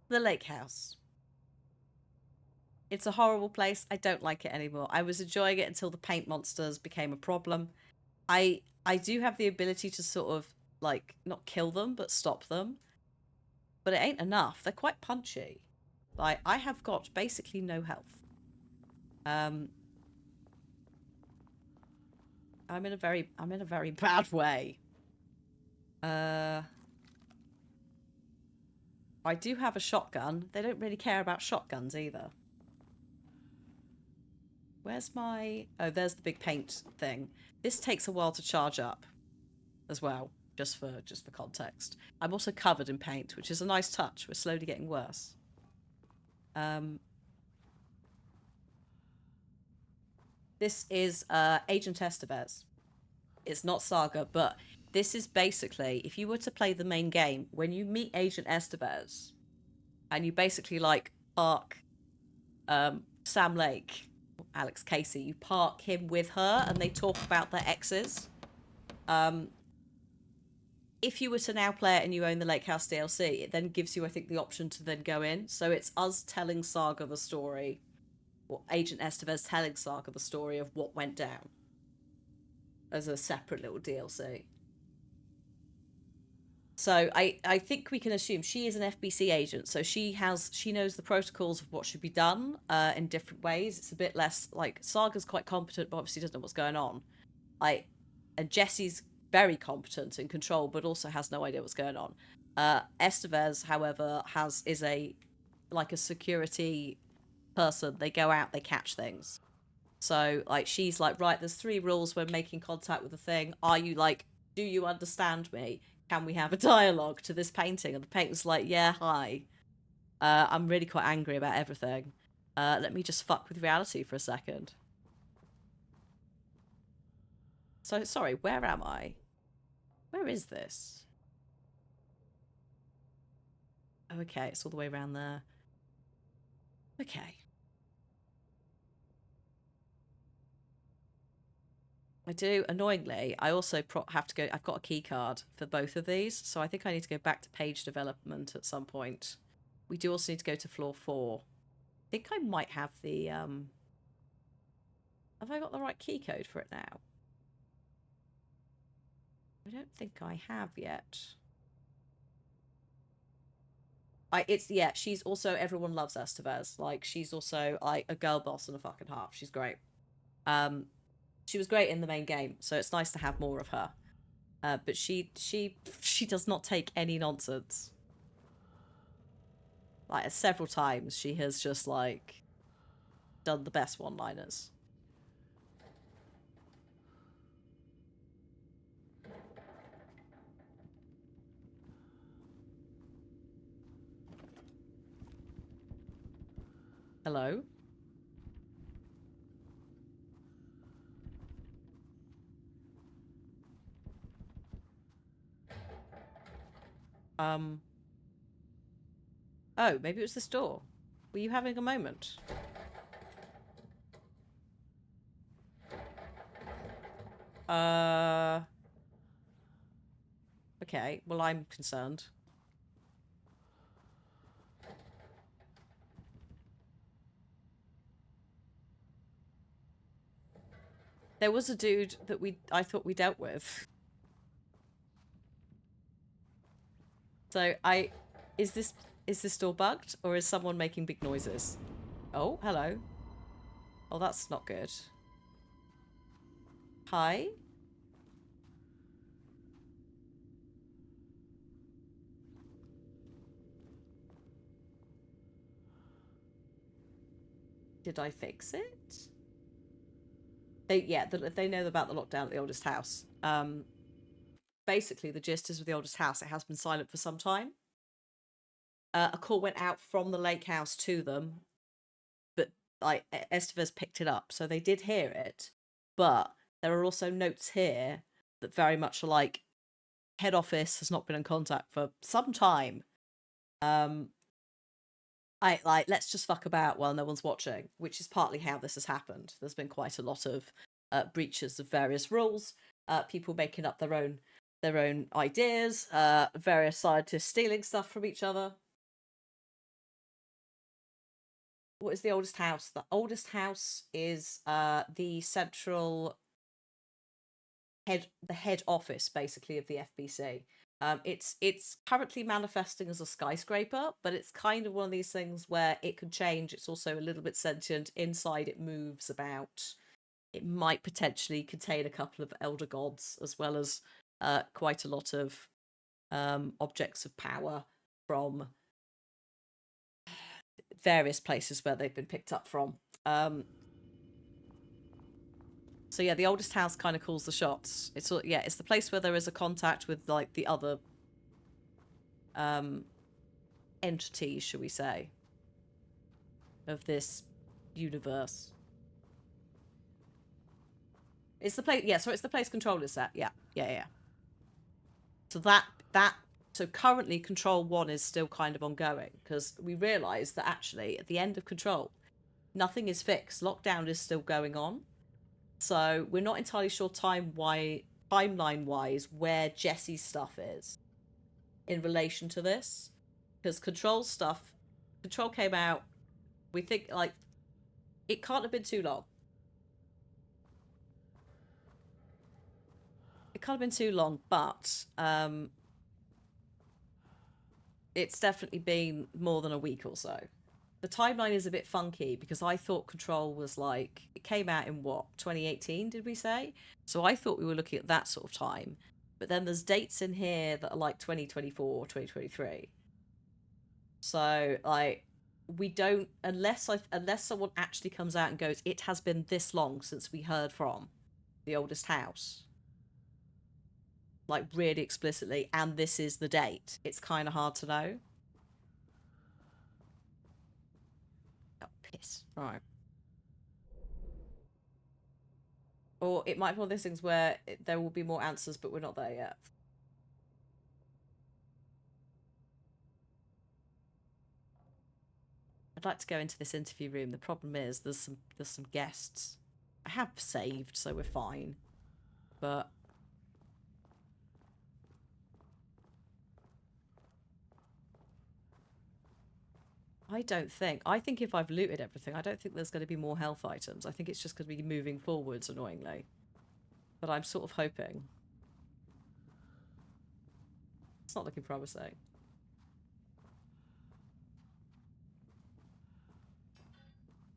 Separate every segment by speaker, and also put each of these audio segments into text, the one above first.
Speaker 1: The lake house. It's a horrible place. I don't like it anymore. I was enjoying it until the paint monsters became a problem. I do have the ability to sort of like not kill them but stop them, but it ain't enough. They're quite punchy. Like I have got basically no health. Um I'm in a very bad way. Uh I do have a shotgun. They don't really care about shotguns either. Where's my... Oh, there's the big paint thing. This takes a while to charge up as well, just for context. I'm also covered in paint, which is a nice touch. We're slowly getting worse. Um, this is Agent Estevez. It's not Saga, but this is basically, if you were to play the main game, when you meet Agent Estevez, and you basically like park Sam Lake, Alex Casey, you park him with her, and they talk about their exes. Um, if you were to now play it and you own the Lake House DLC, it then gives you, I think, the option to then go in. So it's us telling Saga the story, or Agent Estevez telling Saga the story of what went down as a separate little DLC. So I think we can assume she is an FBC agent, so she knows the protocols of what should be done in different ways. It's a bit less like Saga's quite competent, but obviously doesn't know what's going on. I and Jesse's very competent in control, but also has no idea what's going on. Estevez, however, is a like a security person. They go out, they catch things. So like she's like, right, there's three rules when making contact with a thing. Are you like, do you understand me? Can we have a dialogue to this painting? And the painter's like, yeah, hi. I'm really quite angry about everything. Let me just fuck with reality for a second. So sorry, where am I? Where is this? Oh, okay, it's all the way around there. Okay. I do. Annoyingly, I also have to go. I've got a key card for both of these, so I think I need to go back to page development at some point. We do also need to go to floor 4. I think I might have the. Have I got the right key code for it now? I don't think I have yet. It's yeah. She's also everyone loves Estevez. Like she's also like a girl boss and a fucking half. She's great. Um, she was great in the main game, so it's nice to have more of her. But she does not take any nonsense. Like several times, she has just like done the best one-liners. Hello. Um. Oh, maybe it was this door. Were you having a moment? Uh. Okay. Well, I'm concerned. There was a dude that I thought we dealt with. So is this is this door bugged or is someone making big noises? Oh, hello. Oh, that's not good. Hi. Did I fix it? They know about the lockdown at the oldest house. Basically, the gist is with the oldest house, it has been silent for some time. A call went out from the lake house to them, but like Estevez picked it up, so they did hear it. But there are also notes here that very much are like head office has not been in contact for some time. Um, I like let's just fuck about while no one's watching, which is partly how this has happened. There's been quite a lot of breaches of various rules, people making up their own ideas, various scientists stealing stuff from each other. what is the oldest house? The oldest house is the central the head office basically of the FBC. It's currently manifesting as a skyscraper, but it's kind of one of these things where it could change. It's also a little bit sentient. Inside, it moves about. It might potentially contain a couple of elder gods, as well as quite a lot of objects of power from various places where they've been picked up from. So yeah, the oldest house kind of calls the shots. It's the place where there is a contact with like the other entities, shall we say, of this universe. It's the place. Yeah, so it's the place Control is at. Yeah. So so currently Control 1 is still kind of ongoing because we realised that actually at the end of Control, nothing is fixed. Lockdown is still going on. So we're not entirely sure timeline-wise where Jesse's stuff is in relation to this. Because Control came out, we think, like, it can't have been too long. It can't have been too long, but it's definitely been more than a week or so. The timeline is a bit funky because I thought Control was like, it came out in what, 2018, did we say? So I thought we were looking at that sort of time. But then there's dates in here that are like 2024, 2023. So like we don't unless someone actually comes out and goes, it has been this long since we heard from the oldest house. Like really explicitly, and this is the date. It's kind of hard to know. Oh, piss. Right. Or it might be one of those things where there will be more answers, but we're not there yet. I'd like to go into this interview room. The problem is there's some guests. I have saved, so we're fine. But I think if I've looted everything, I don't think there's going to be more health items. I think it's just going to be moving forwards, annoyingly. But I'm sort of hoping. It's not looking promising.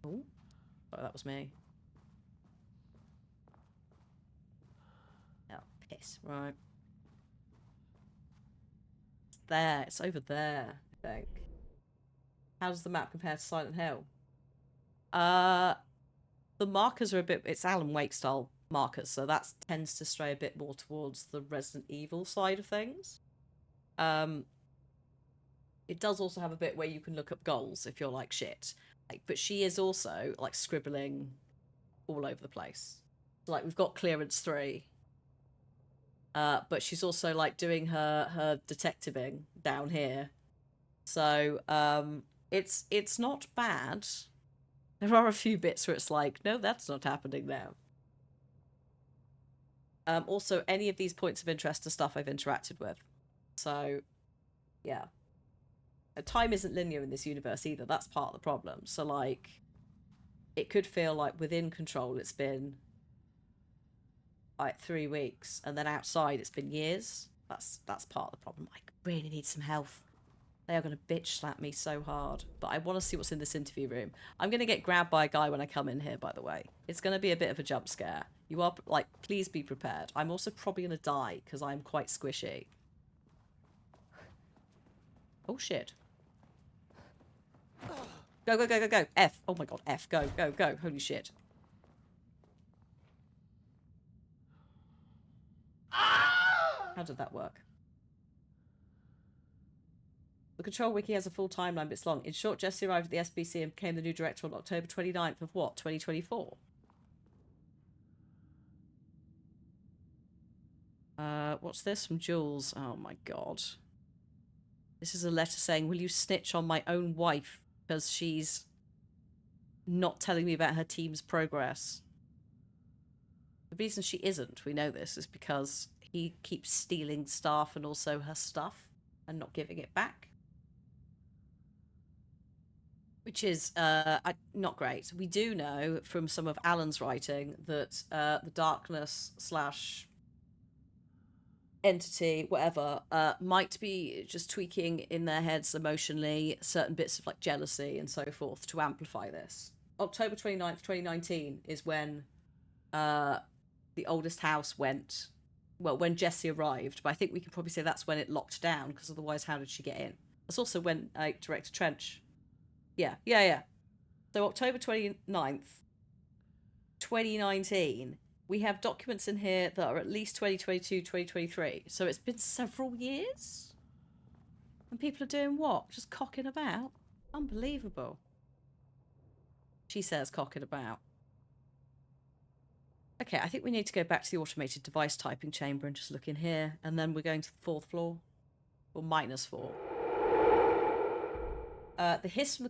Speaker 1: Oh, that was me. Oh, piss. Right. It's there. It's over there, I think. How does the map compare to Silent Hill? The markers are a bit... It's Alan Wake style markers, so that tends to stray a bit more towards the Resident Evil side of things. It does also have a bit where you can look up goals if you're like shit. Like, but she is also like scribbling all over the place. So, like, we've got clearance 3. But she's also like doing her detectiving down here. So it's not bad. There are a few bits where it's like, no, that's not happening now. Also, any of these points of interest are stuff I've interacted with. So, yeah. Time isn't linear in this universe either. That's part of the problem. So, like, it could feel like within Control it's been like 3 weeks, and then outside it's been years. That's part of the problem. I really need some health. They are going to bitch slap me so hard. But I want to see what's in this interview room. I'm going to get grabbed by a guy when I come in here, by the way. It's going to be a bit of a jump scare. You are, like, please be prepared. I'm also probably going to die because I'm quite squishy. Oh, shit. Go, go, go, go, go. F. Oh, my God. F. Go, go, go. Holy shit. How did that work? The Control Wiki has a full timeline, but it's long. In short, Jesse arrived at the SBC and became the new director on October 29th of what? 2024? What's this from Jules? Oh my god. This is a letter saying, will you snitch on my own wife because she's not telling me about her team's progress? The reason she isn't, we know this, is because he keeps stealing staff and also her stuff and not giving it back. which is not great. We do know from some of Alan's writing that the darkness slash entity, whatever, might be just tweaking in their heads emotionally certain bits of like jealousy and so forth to amplify this. October 29th, 2019 is when the oldest house went, well, when Jessie arrived, but I think we can probably say that's when it locked down, because otherwise how did she get in? That's also when Director Trench. Yeah. So October 29th, 2019, we have documents in here that are at least 2022, 2023. So it's been several years? And people are doing what? Just cocking about? Unbelievable. She says cocking about. Okay, I think we need to go back to the automated device typing chamber and just look in here. And then we're going to the 4th floor. Or -4. The hiss from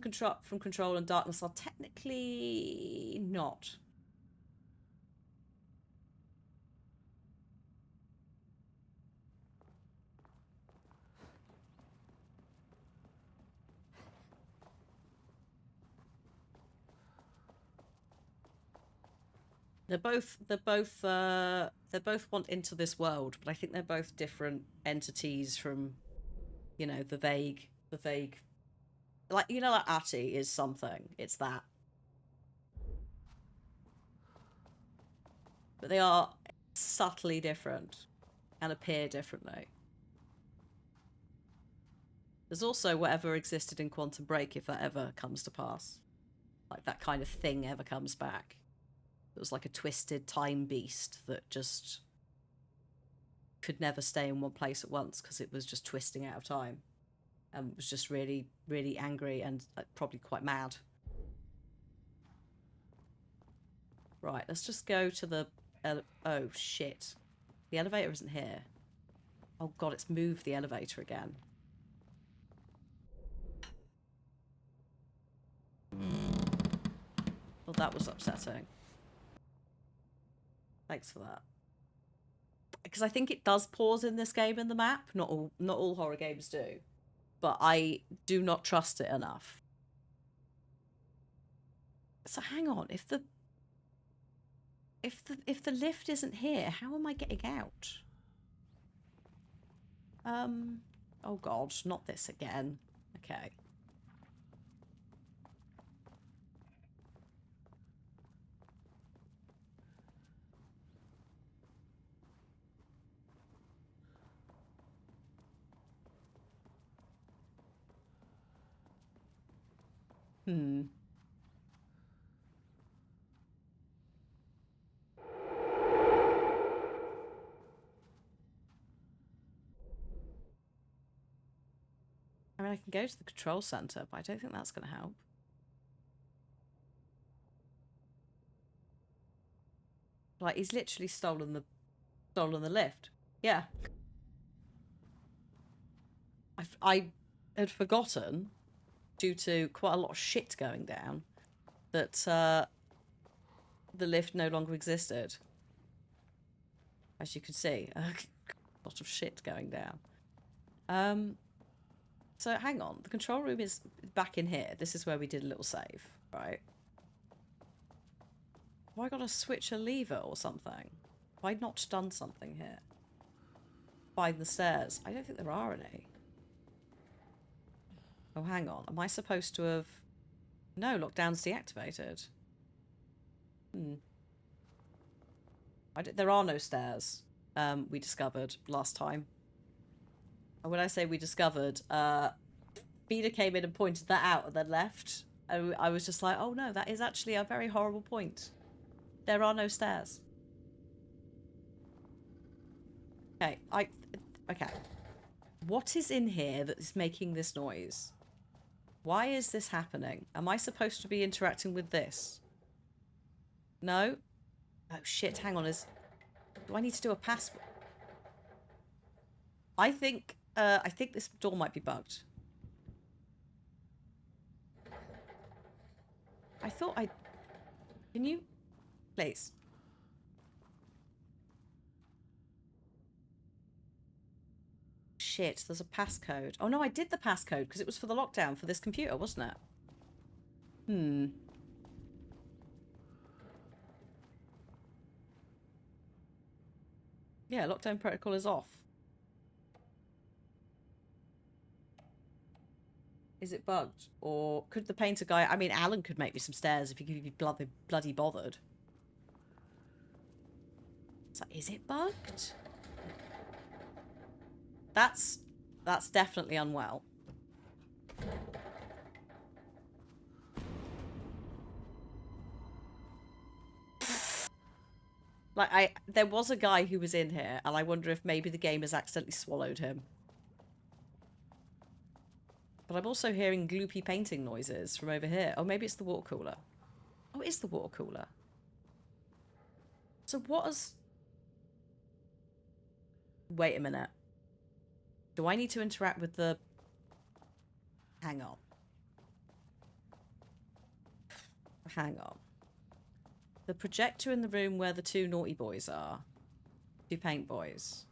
Speaker 1: control and darkness are technically not. They both want into this world, but I think they're both different entities from, the vague, like, like Atty is something. It's that. But they are subtly different and appear differently. There's also whatever existed in Quantum Break, if that ever comes to pass. Like that kind of thing ever comes back. It was like a twisted time beast that just could never stay in one place at once because it was just twisting out of time. And was just really, really angry and probably quite mad. Right, let's just go to the... oh, shit. The elevator isn't here. Oh, God, it's moved the elevator again. Well, that was upsetting. Thanks for that. Because I think it does pause in this game in the map. Not all horror games do. But I do not trust it enough. So hang on, if the lift isn't here, how am I getting out? Oh God, not this again. Okay. I mean, I can go to the control center, but I don't think that's going to help. Like, he's literally stolen the lift. Yeah. I had forgotten, due to quite a lot of shit going down, that the lift no longer existed. As you can see, a lot of shit going down. So hang on, the control room is back in here. This is where we did a little save, right? Have I got to switch a lever or something? Have I not done something here? Find the stairs. I don't think there are any. Oh, hang on. Am I supposed to have... No, lockdown's deactivated. There are no stairs, we discovered last time. And when I say we discovered, Beda came in and pointed that out and then left. And I was just like, oh no, that is actually a very horrible point. There are no stairs. Okay, okay. What is in here that is making this noise? Why is this happening? Am I supposed to be interacting with this? No? Oh shit, hang on, do I need to do a password? I think this door might be bugged. I thought can you? Please. Shit, there's a passcode. Oh no, I did the passcode because it was for the lockdown for this computer, wasn't it? Hmm. Yeah, lockdown protocol is off. Is it bugged? Or could the painter guy... I mean, Alan could make me some stairs if he could be bloody bothered. So, is it bugged? That's definitely unwell. Like, there was a guy who was in here, and I wonder if maybe the game has accidentally swallowed him. But I'm also hearing gloopy painting noises from over here. Oh, maybe it's the water cooler. Oh, it is the water cooler. So what has... Wait a minute. Do I need to interact with the... Hang on. Hang on. The projector in the room where the two naughty boys are. Two paint boys.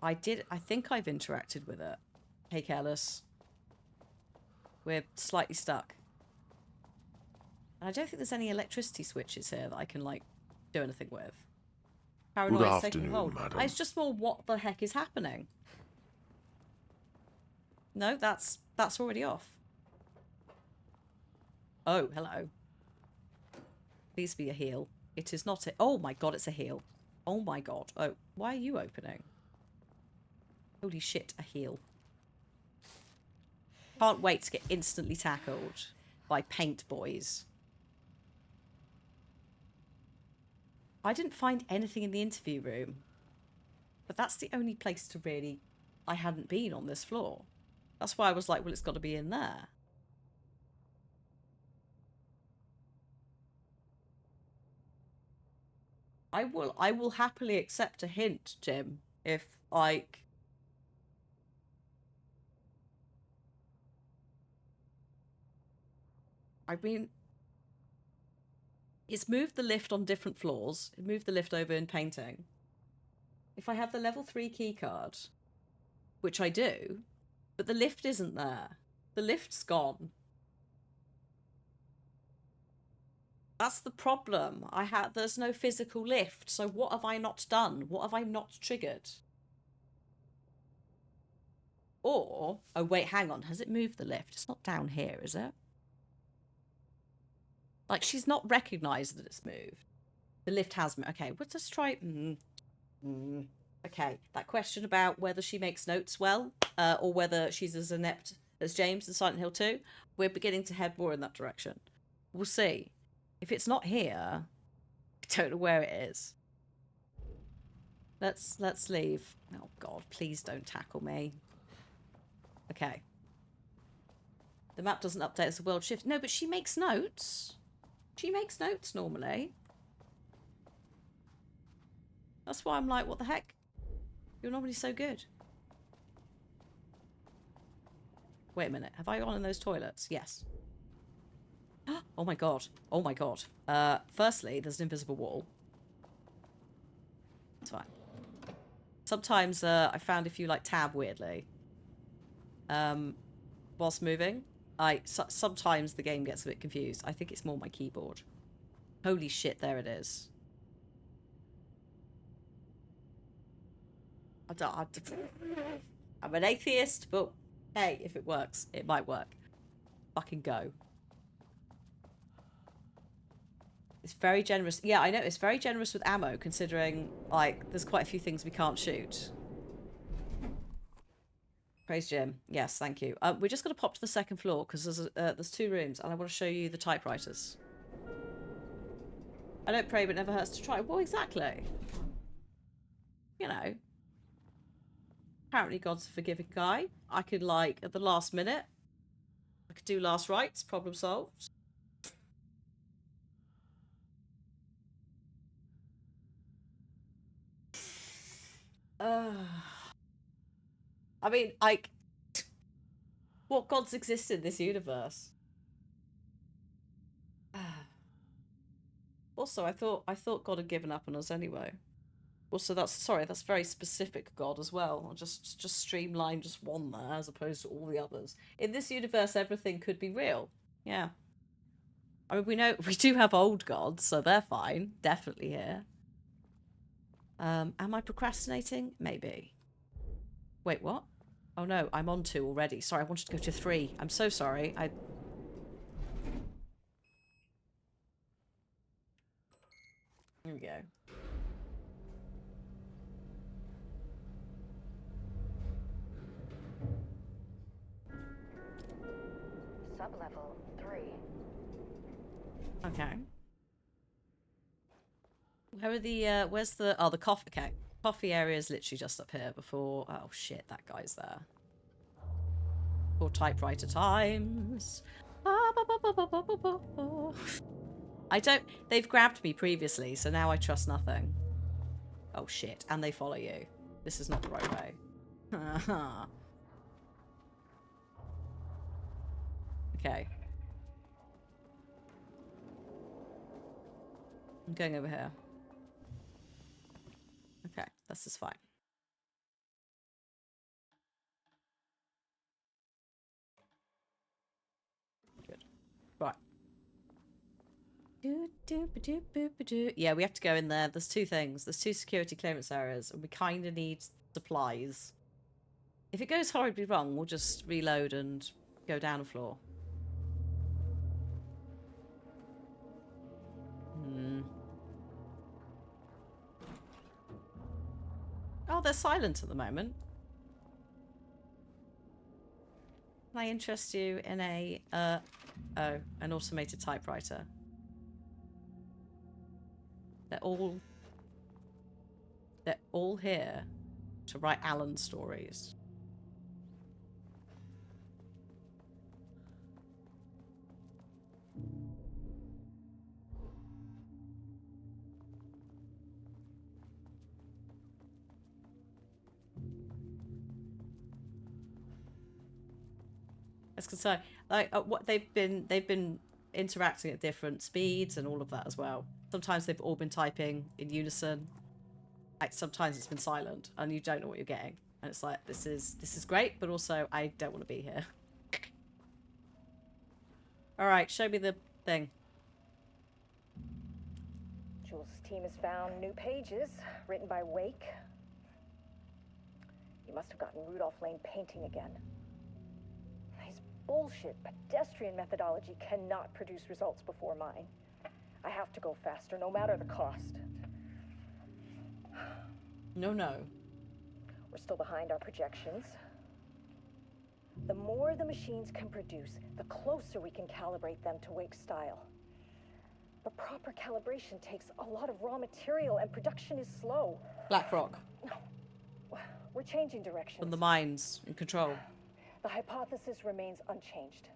Speaker 1: I think I've interacted with it. Hey, Careless. We're slightly stuck. And I don't think there's any electricity switches here that I can, like, do anything with. Paranoia's taking hold.
Speaker 2: Madam.
Speaker 1: It's just more what the heck is happening. No, that's already off. Oh, hello. Please be a heel. It is not a... Oh my god, it's a heel. Oh my god. Oh, why are you opening? Holy shit, a heel. Can't wait to get instantly tackled by paint boys. I didn't find anything in the interview room. But that's the only place to really... I hadn't been on this floor. That's why I was like, well, it's got to be in there. I will happily accept a hint, Jim, if, like... I mean... It's moved the lift on different floors. It moved the lift over in painting. If I have the level 3 keycard, which I do, but the lift isn't there. The lift's gone. That's the problem. There's no physical lift. So what have I not done? What have I not triggered? Or, oh wait, hang on. Has it moved the lift? It's not down here, is it? Like, she's not recognised that it's moved. The lift has moved. Okay, let's just try... Okay, that question about whether she makes notes well, or whether she's as inept as James in Silent Hill 2, we're beginning to head more in that direction. We'll see. If it's not here, I don't know where it is. Let's leave. Oh god, please don't tackle me. Okay. The map doesn't update as the world shifts. No, but she makes notes. She makes notes normally. That's why I'm like, what the heck? You're normally so good. Wait a minute. Have I gone in those toilets? Yes. Oh my god. Oh my god. Firstly, there's an invisible wall. It's fine. Sometimes I found if you like tab weirdly, whilst moving, sometimes the game gets a bit confused. I think it's more my keyboard. Holy shit, there it is. I'm an atheist, but hey, if it works, it might work. Fucking go. It's very generous. Yeah, I know. It's very generous with ammo, considering, like, there's quite a few things we can't shoot. Praise Jim. Yes, thank you. We're just going to pop to the second floor, because there's 2 rooms, and I want to show you the typewriters. I don't pray, but it never hurts to try. Well, exactly. You know. Apparently God's a forgiving guy. I could, like, at the last minute, I could do last rites, problem solved. I mean, like, what gods exist in this universe? Also, I thought God had given up on us anyway. Also, that's very specific God as well. Just streamline just one there as opposed to all the others. In this universe, everything could be real. Yeah. I mean, we know we do have old gods, so they're fine. Definitely here. Am I procrastinating? Maybe. Wait, what? Oh no, I'm on 2 already. Sorry, I wanted to go to 3. I'm so sorry. Here we go.
Speaker 2: Sublevel 3.
Speaker 1: Okay. Where are the, where's the, oh, the coffee, okay. Coffee area is literally just up here before, oh shit, that guy's there. For typewriter times. I don't, they've grabbed me previously, so now I trust nothing. Oh shit, and they follow you. This is not the right way. Okay. I'm going over here. Okay, this is fine. Good. Right. Yeah, we have to go in there. There's 2 things. There's 2 security clearance areas, and we kind of need supplies. If it goes horribly wrong, we'll just reload and go down a floor. Oh, they're silent at the moment. Can I interest you in a, an automated typewriter? They're all here to write Alan stories. That's concerned. Like what they've been interacting at different speeds and all of that as well. Sometimes they've all been typing in unison. Like sometimes it's been silent and you don't know what you're getting. And it's like this is great, but also I don't want to be here. All right, show me the thing.
Speaker 2: Jules' team has found new pages written by Wake. He must have gotten Rudolph Lane painting again. His bullshit pedestrian methodology cannot produce results before mine. I have to go faster, no matter the cost.
Speaker 1: No.
Speaker 2: We're still behind our projections. The more the machines can produce, the closer we can calibrate them to Wake's style. But proper calibration takes a lot of raw material, and production is slow.
Speaker 1: Blackrock.
Speaker 2: We're changing directions.
Speaker 1: From the mines in control.
Speaker 2: The hypothesis remains unchanged.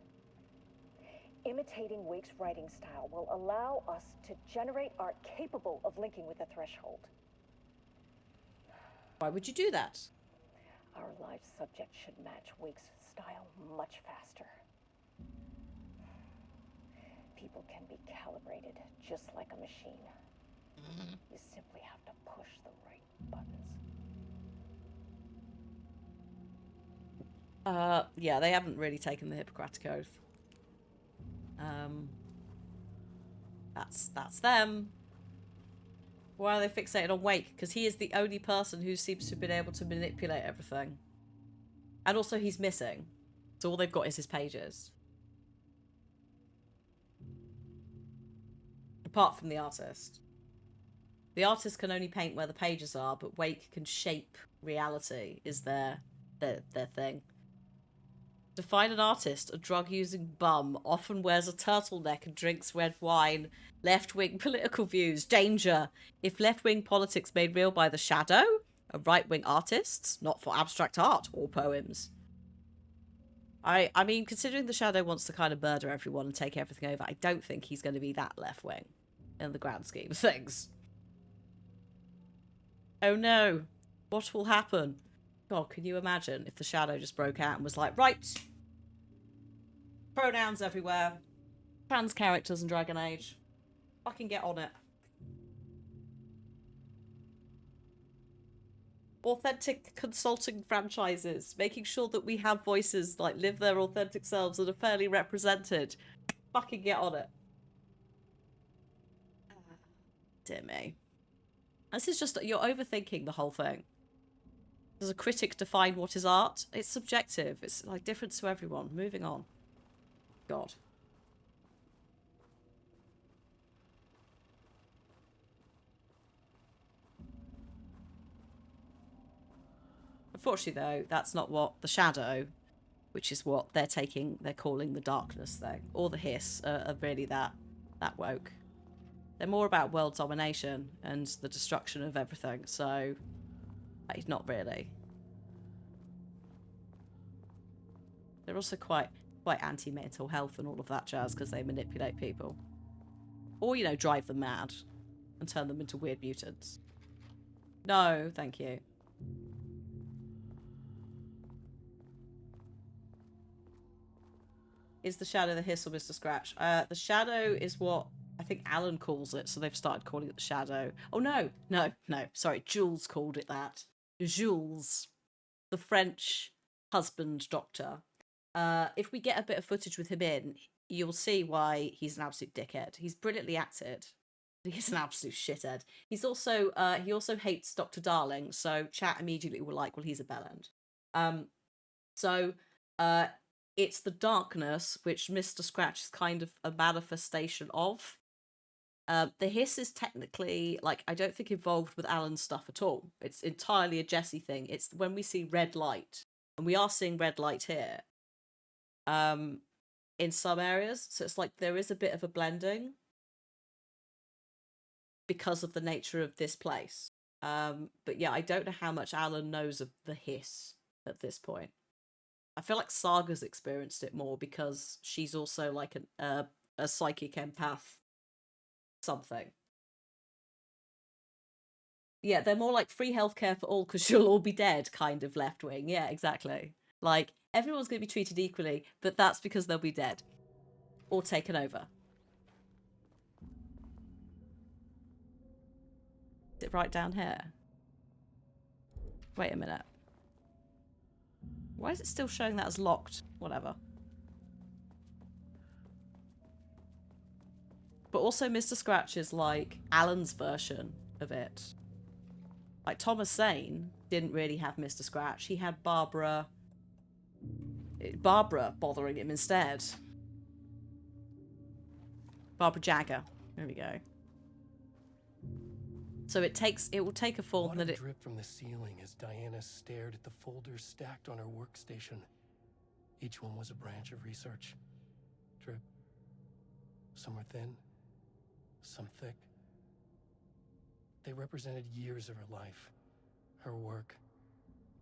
Speaker 2: Imitating Wake's writing style will allow us to generate art capable of linking with the threshold.
Speaker 1: Why would you do that?
Speaker 2: Our live subject should match Wake's style much faster. People can be calibrated just like a machine. You simply have to push the right buttons.
Speaker 1: Yeah, they haven't really taken the Hippocratic Oath. That's them. Why are they fixated on Wake? Because he is the only person who seems to have been able to manipulate everything. And also he's missing. So all they've got is his pages. Apart from the artist. The artist can only paint where the pages are, but Wake can shape reality, is their thing. To find an artist, a drug-using bum often wears a turtleneck and drinks red wine. Left-wing political views. Danger. If left-wing politics made real by the shadow, a right-wing artists, not for abstract art or poems. I mean, considering the shadow wants to kind of murder everyone and take everything over, I don't think he's going to be that left-wing in the grand scheme of things. Oh no. What will happen? God, can you imagine if the shadow just broke out and was like, right, pronouns everywhere, trans characters in Dragon Age, fucking get on it. authentic consulting franchises, making sure that we have voices like live their authentic selves and are fairly represented. Fucking get on it. Dear me. This is just, you're overthinking the whole thing. Does a critic define what is art? It's subjective. It's like different to everyone. Moving on. God. Unfortunately, though, that's not what the shadow, which is what they're calling the darkness thing, or the hiss, are really that woke. They're more about world domination and the destruction of everything, so not really. They're also quite anti-mental health and all of that jazz because they manipulate people. Or, you know, drive them mad and turn them into weird mutants. No, thank you. Is the shadow the hiss or Mr. Scratch? The shadow is what I think Alan calls it, so they've started calling it the shadow. Oh, no. Sorry, Jules called it that. Jules, the French husband doctor. If we get a bit of footage with him in, you'll see why he's an absolute dickhead. He's brilliantly acted. He's an absolute shithead. He's also he also hates Dr. Darling, so chat immediately were like, well, he's a bellend. It's the darkness, which Mr. Scratch is kind of a manifestation of. The hiss is technically, like, I don't think involved with Alan's stuff at all. It's entirely a Jesse thing. It's when we see red light, and we are seeing red light here. In some areas, so it's like there is a bit of a blending because of the nature of this place. But yeah, I don't know how much Alan knows of the hiss at this point. I feel like Saga's experienced it more because she's also like a psychic empath something. Yeah, they're more like free healthcare for all because you'll all be dead kind of left wing. Yeah, exactly. Like, everyone's going to be treated equally, but that's because they'll be dead. Or taken over. Is it right down here? Wait a minute. Why is it still showing that as locked? Whatever. But also Mr. Scratch is like Alan's version of it. Like Thomas Zane didn't really have Mr. Scratch. He had Barbara bothering him instead. Barbara Jagger. There we go. So it will take a form that it
Speaker 3: dripped from the ceiling as Diana stared at the folders stacked on her workstation. Each one was a branch of research. Drip. Some were thin, some thick. They represented years of her life, her work,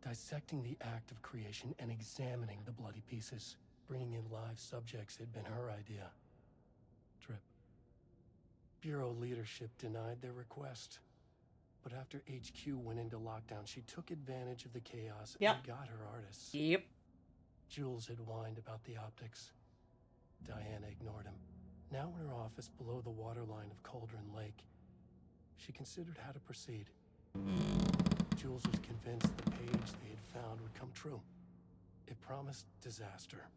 Speaker 3: dissecting the act of creation and examining the bloody pieces. Bringing in live subjects had been her idea. Drip. Bureau leadership denied their request. But after HQ went into lockdown, she took advantage of the chaos and got her artists.
Speaker 1: Yep.
Speaker 3: Jules had whined about the optics. Diana ignored him. Now in her office below the waterline of Cauldron Lake, she considered how to proceed. Jules was convinced the page they had found would come true. It promised disaster.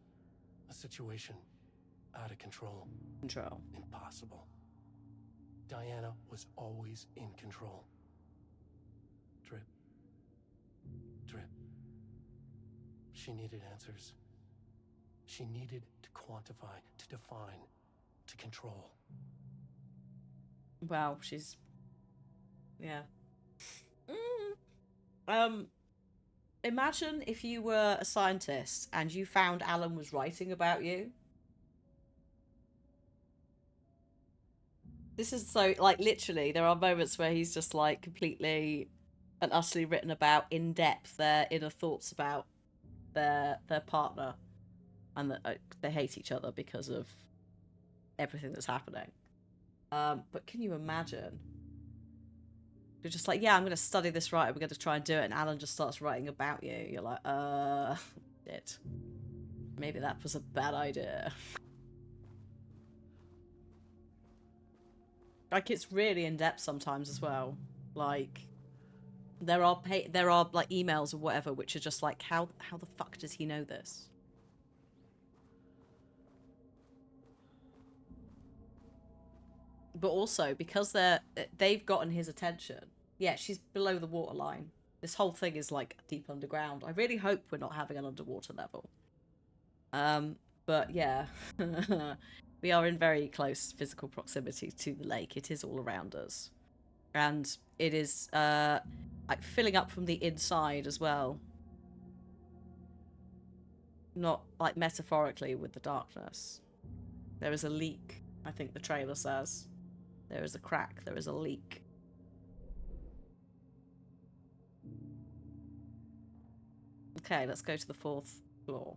Speaker 3: A situation out of control. Impossible. Diana was always in control. Drip. Drip. She needed answers. She needed to quantify, to define, to control.
Speaker 1: Wow, she's... Yeah. Imagine if you were a scientist and you found Alan was writing about you. This is so, like, literally, there are moments where he's just, like, completely and utterly written about in depth their inner thoughts about their partner, and that they hate each other because of everything that's happening. But can you imagine? You're just like, yeah, I'm going to study this right. We're going to try and do it. And Alan just starts writing about you. You're like, shit. Maybe that was a bad idea. Like, it's really in depth sometimes as well. Like, There are like emails or whatever which are just like, how the fuck does he know this? But also because they've gotten his attention. Yeah, she's below the waterline. This whole thing is like deep underground. I really hope we're not having an underwater level. But yeah, we are in very close physical proximity to the lake. It is all around us, and it is like filling up from the inside as well. Not like metaphorically with the darkness. There is a leak, I think the trailer says. There is a crack, there is a leak. Okay, let's go to the 4th floor.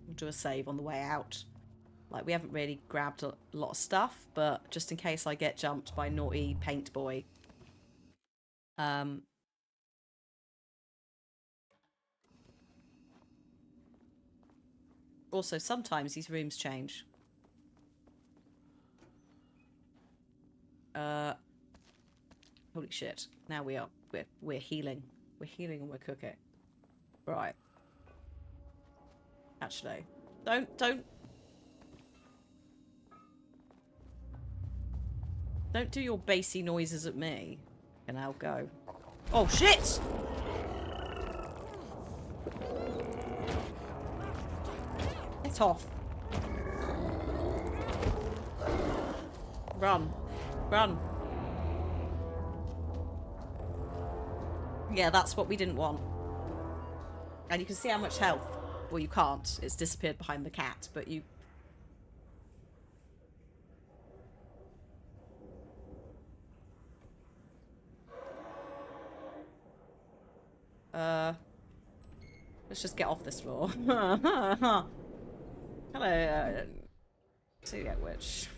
Speaker 1: We'll do a save on the way out. Like, we haven't really grabbed a lot of stuff, but just in case I get jumped by naughty paint boy. Also, sometimes these rooms change. Holy shit. Now we're healing. We're healing and we're cooking. Right. Actually. Don't do your bassy noises at me. And I'll go. Oh shit! Get off. Run. Run. Yeah, that's what we didn't want. And you can see how much health. Well, you can't. It's disappeared behind the cat, but you... Let's just get off this floor. Hello, Celiac Witch.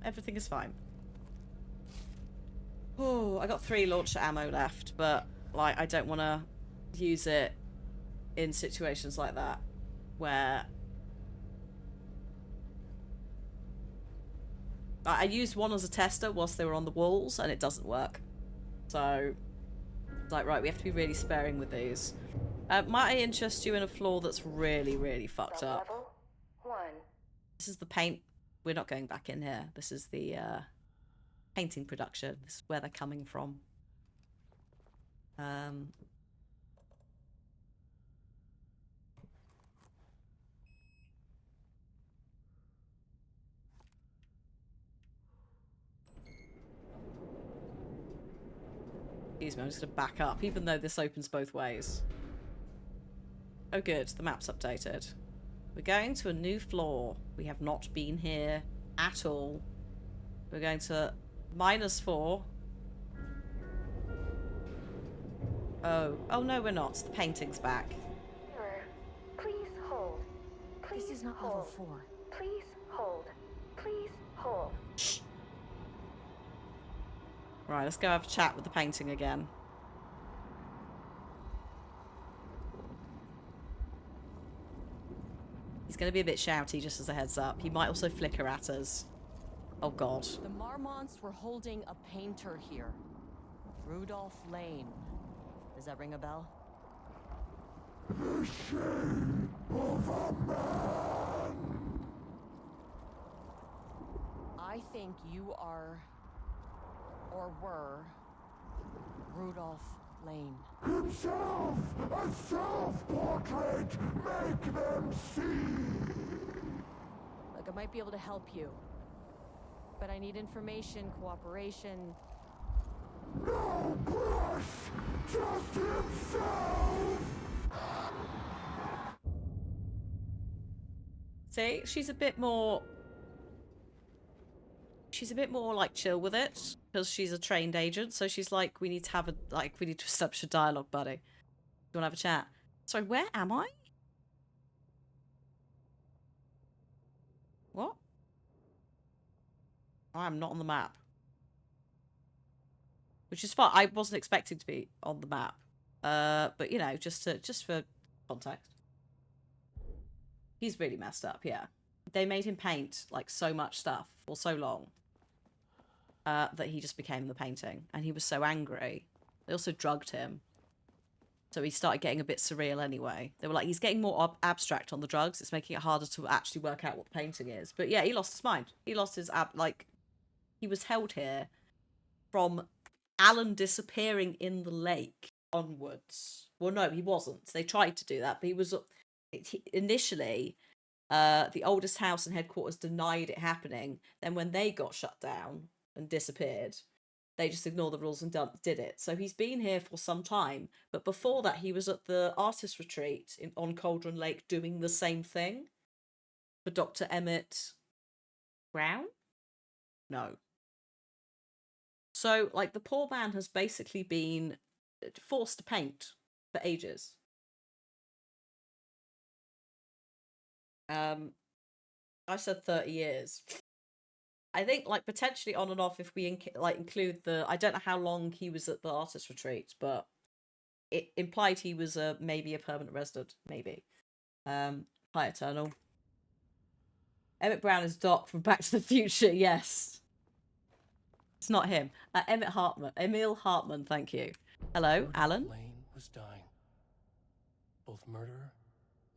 Speaker 1: Everything is fine. Oh, I got 3 launcher ammo left, but like I don't want to use it in situations like that where I used one as a tester whilst they were on the walls and it doesn't work. So it's like, right, we have to be really sparing with these. Might I interest you in a floor that's really, really fucked up?
Speaker 2: Level 1.
Speaker 1: This is the paint. We're not going back in here. This is the painting production. This is where they're coming from. Excuse me, I'm just going to back up, even though this opens both ways. Oh good, the map's updated. We're going to a new floor. We have not been here at all. We're going to -4. Oh no, we're not. The painting's back.
Speaker 2: Mirror, please hold. Please
Speaker 4: This is not
Speaker 2: hold.
Speaker 4: level 4.
Speaker 2: Please hold. Please hold.
Speaker 1: Shh. Right, let's go have a chat with the painting again. He's going to be a bit shouty, just as a heads up. He might also flicker at us. Oh god.
Speaker 4: The Marmonts were holding a painter here. Rudolph Lane. Does that ring a bell?
Speaker 5: The shame of a man.
Speaker 4: I think you are, or were, Rudolph Lane.
Speaker 5: Himself, a self-portrait, make them see.
Speaker 4: Look, I might be able to help you. But I need information, cooperation.
Speaker 5: No brush, just himself.
Speaker 1: See, she's a bit more like chill with it because she's a trained agent. So she's like, we need to establish a dialogue, buddy. You want to have a chat? Sorry, where am I? What? I'm not on the map. Which is fine. I wasn't expecting to be on the map. But you know, just for context. He's really messed up, yeah. they made him paint like so much stuff for so long that he just became the painting, and he was so angry. They also drugged him, so he started getting a bit surreal anyway. They were like, he's getting more abstract on the drugs. It's making it harder to actually work out what the painting is. But yeah, he lost his mind. He lost his he was held here from Alan disappearing in the lake onwards. Well, no, he wasn't. They tried to do that, but he was initially. The oldest house and headquarters denied it happening. Then when they got shut down and disappeared, they just ignored the rules and did it. So he's been here for some time. But before that, he was at the artist retreat on Cauldron Lake doing the same thing for Dr. Emmett Brown? No. So, like, the poor man has basically been forced to paint for ages. I said 30 years. I think, like, potentially on and off if we include the... I don't know how long he was at the artist retreat, but it implied he was maybe a permanent resident. Maybe. Hi, Eternal. Emmett Brown is Doc from Back to the Future, yes. It's not him. Emil Hartman, thank you. Hello, Alan.
Speaker 3: Lane was dying. Both murderer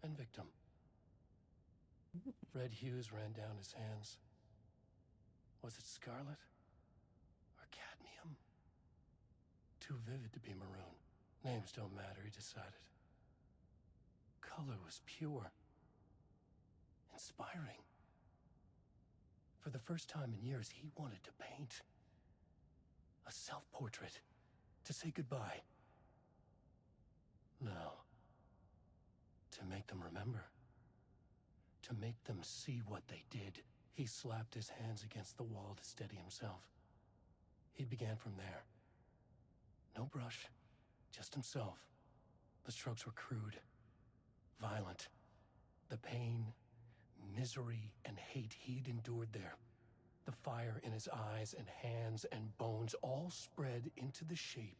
Speaker 3: and victim. Red hues ran down his hands. Was it scarlet or cadmium? Too vivid to be maroon. Names don't matter, he decided. Color was pure. Inspiring. For the first time in years, he wanted to paint. A self-portrait. To say goodbye. No. To make them remember. To make them see what they did. He slapped his hands against the wall to steady himself. He began from there. No brush, just himself. The strokes were crude, violent. The pain, misery, and hate he'd endured there. The fire in his eyes and hands and bones all spread into the shape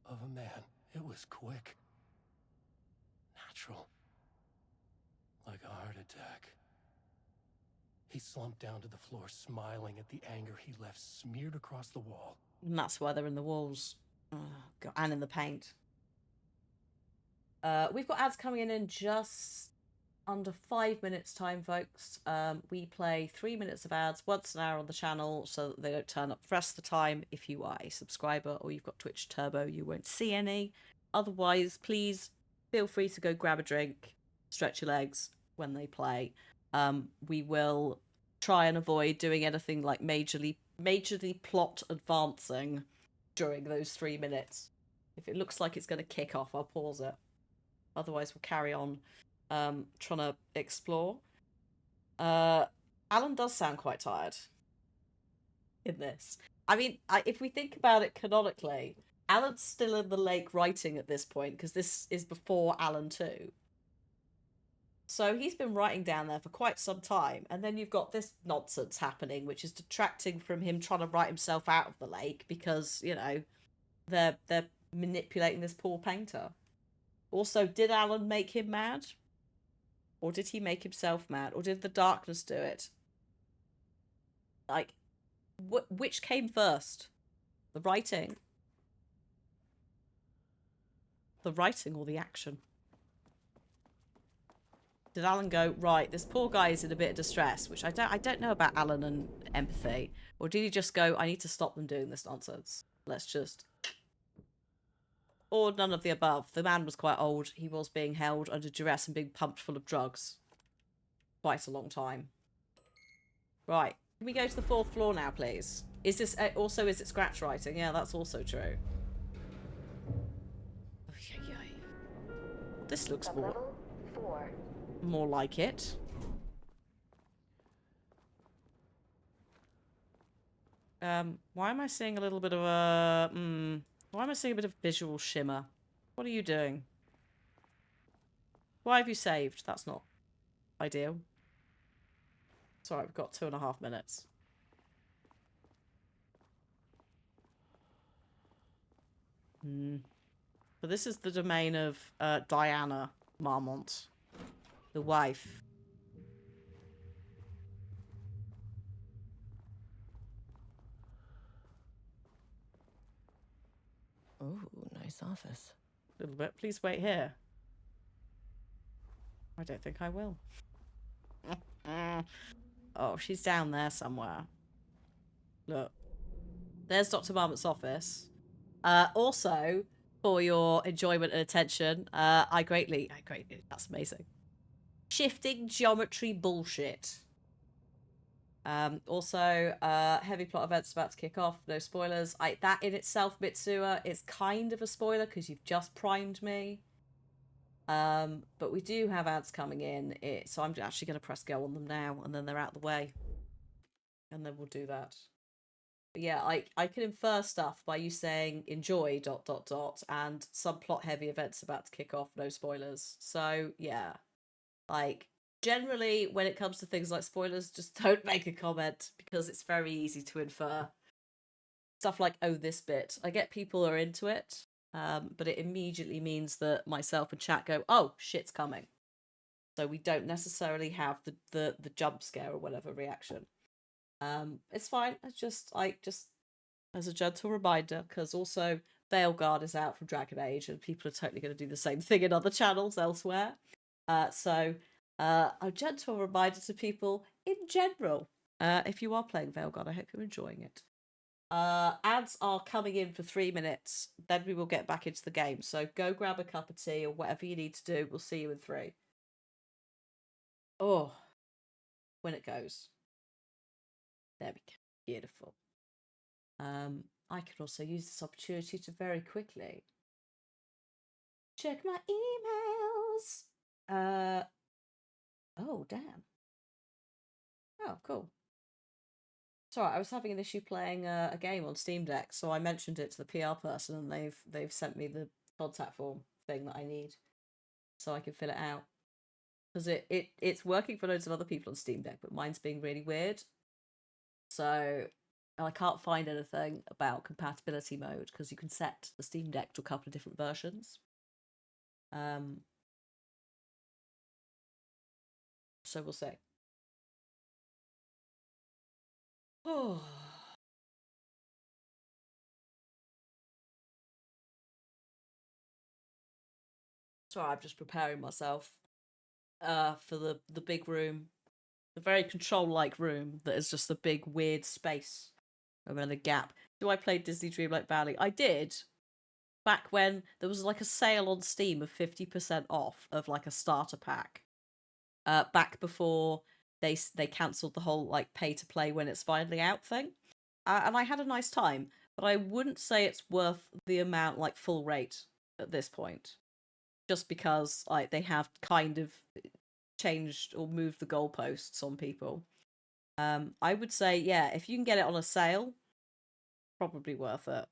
Speaker 3: of a man. It was quick. Natural. Like a heart attack. He slumped down to the floor, smiling at the anger he left smeared across the wall.
Speaker 1: And that's why they're in the walls. Oh, God. And in the paint. We've got ads coming in just under 5 minutes time, folks. We play 3 minutes of ads once an hour on the channel so that they don't turn up the rest of the time. If you are a subscriber or you've got Twitch Turbo, you won't see any. Otherwise, please feel free to go grab a drink, stretch your legs when they play. We will try and avoid doing anything like majorly plot advancing during those 3 minutes. If it looks like it's going to kick off, I'll pause it. Otherwise, we'll carry on trying to explore. Alan does sound quite tired in this. I mean, if we think about it canonically, Alan's still in the lake writing at this point, because this is before Alan 2. So he's been writing down there for quite some time, and then you've got this nonsense happening, which is detracting from him trying to write himself out of the lake, because, you know, they're manipulating this poor painter. Also, did Alan make him mad? Or did he make himself mad? Or did the darkness do it? Like, which came first? The writing? The writing or the action? Did Alan go, right, this poor guy is in a bit of distress, which I don't know about Alan and empathy. Or did he just go, I need to stop them doing this nonsense. Let's just... Or none of the above. The man was quite old. He was being held under duress and being pumped full of drugs. Quite a long time. Right. Can we go to the 4th floor now, please? Is this... also, is it scratch writing? Yeah, that's also true. This looks more like it. Why am I seeing a little bit of a... Why am I seeing a bit of visual shimmer? What are you doing? Why have you saved? That's not ideal. Sorry, we've got 2.5 minutes. But this is the domain of Diana Marmont, the wife.
Speaker 4: Ooh, nice office.
Speaker 1: A little bit. Please wait here. I don't think I will. Oh, she's down there somewhere. Look. There's Dr. Marmot's office. Also, for your enjoyment and attention, I greatly, that's amazing. Shifting geometry bullshit. Also, heavy plot events about to kick off. No spoilers. That in itself, Mitsuha, is kind of a spoiler because you've just primed me. But we do have ads coming in, so I'm actually going to press go on them now, and then they're out of the way. And then we'll do that. But yeah, I can infer stuff by you saying enjoy ... and some plot heavy events about to kick off, no spoilers. So yeah, like generally when it comes to things like spoilers, just don't make a comment because it's very easy to infer. Stuff like, oh, this bit. I get people are into it, but it immediately means that myself and chat go, oh, shit's coming. So we don't necessarily have the jump scare or whatever reaction. It's fine. It's just as a gentle reminder, because also Veilguard is out from Dragon Age, and people are totally going to do the same thing in other channels elsewhere. So a gentle reminder to people in general. If you are playing Veilguard, I hope you're enjoying it. Ads are coming in for 3 minutes. Then we will get back into the game. So go grab a cup of tea or whatever you need to do. We'll see you in 3. Oh, when it goes. There we go. Beautiful. I can also use this opportunity to very quickly check my emails. Oh, damn. Oh, cool. Sorry, I was having an issue playing a game on Steam Deck, so I mentioned it to the PR person, and they've sent me the contact form thing that I need, so I can fill it out. Because it's working for loads of other people on Steam Deck, but mine's being really weird. So I can't find anything about compatibility mode because you can set the Steam Deck to a couple of different versions. So we'll see. Oh. Sorry, I'm just preparing myself for the big room. The very control-like room that is just the big weird space and then a gap. Do I play Disney Dreamlight Valley? I did. Back when there was like a sale on Steam of 50% off of like a starter pack. Back before they cancelled the whole like pay to play when it's finally out thing. And I had a nice time, but I wouldn't say it's worth the amount like full rate at this point. Just because like they have kind of changed or moved the goalposts on people. I would say, yeah, if you can get it on a sale, probably worth it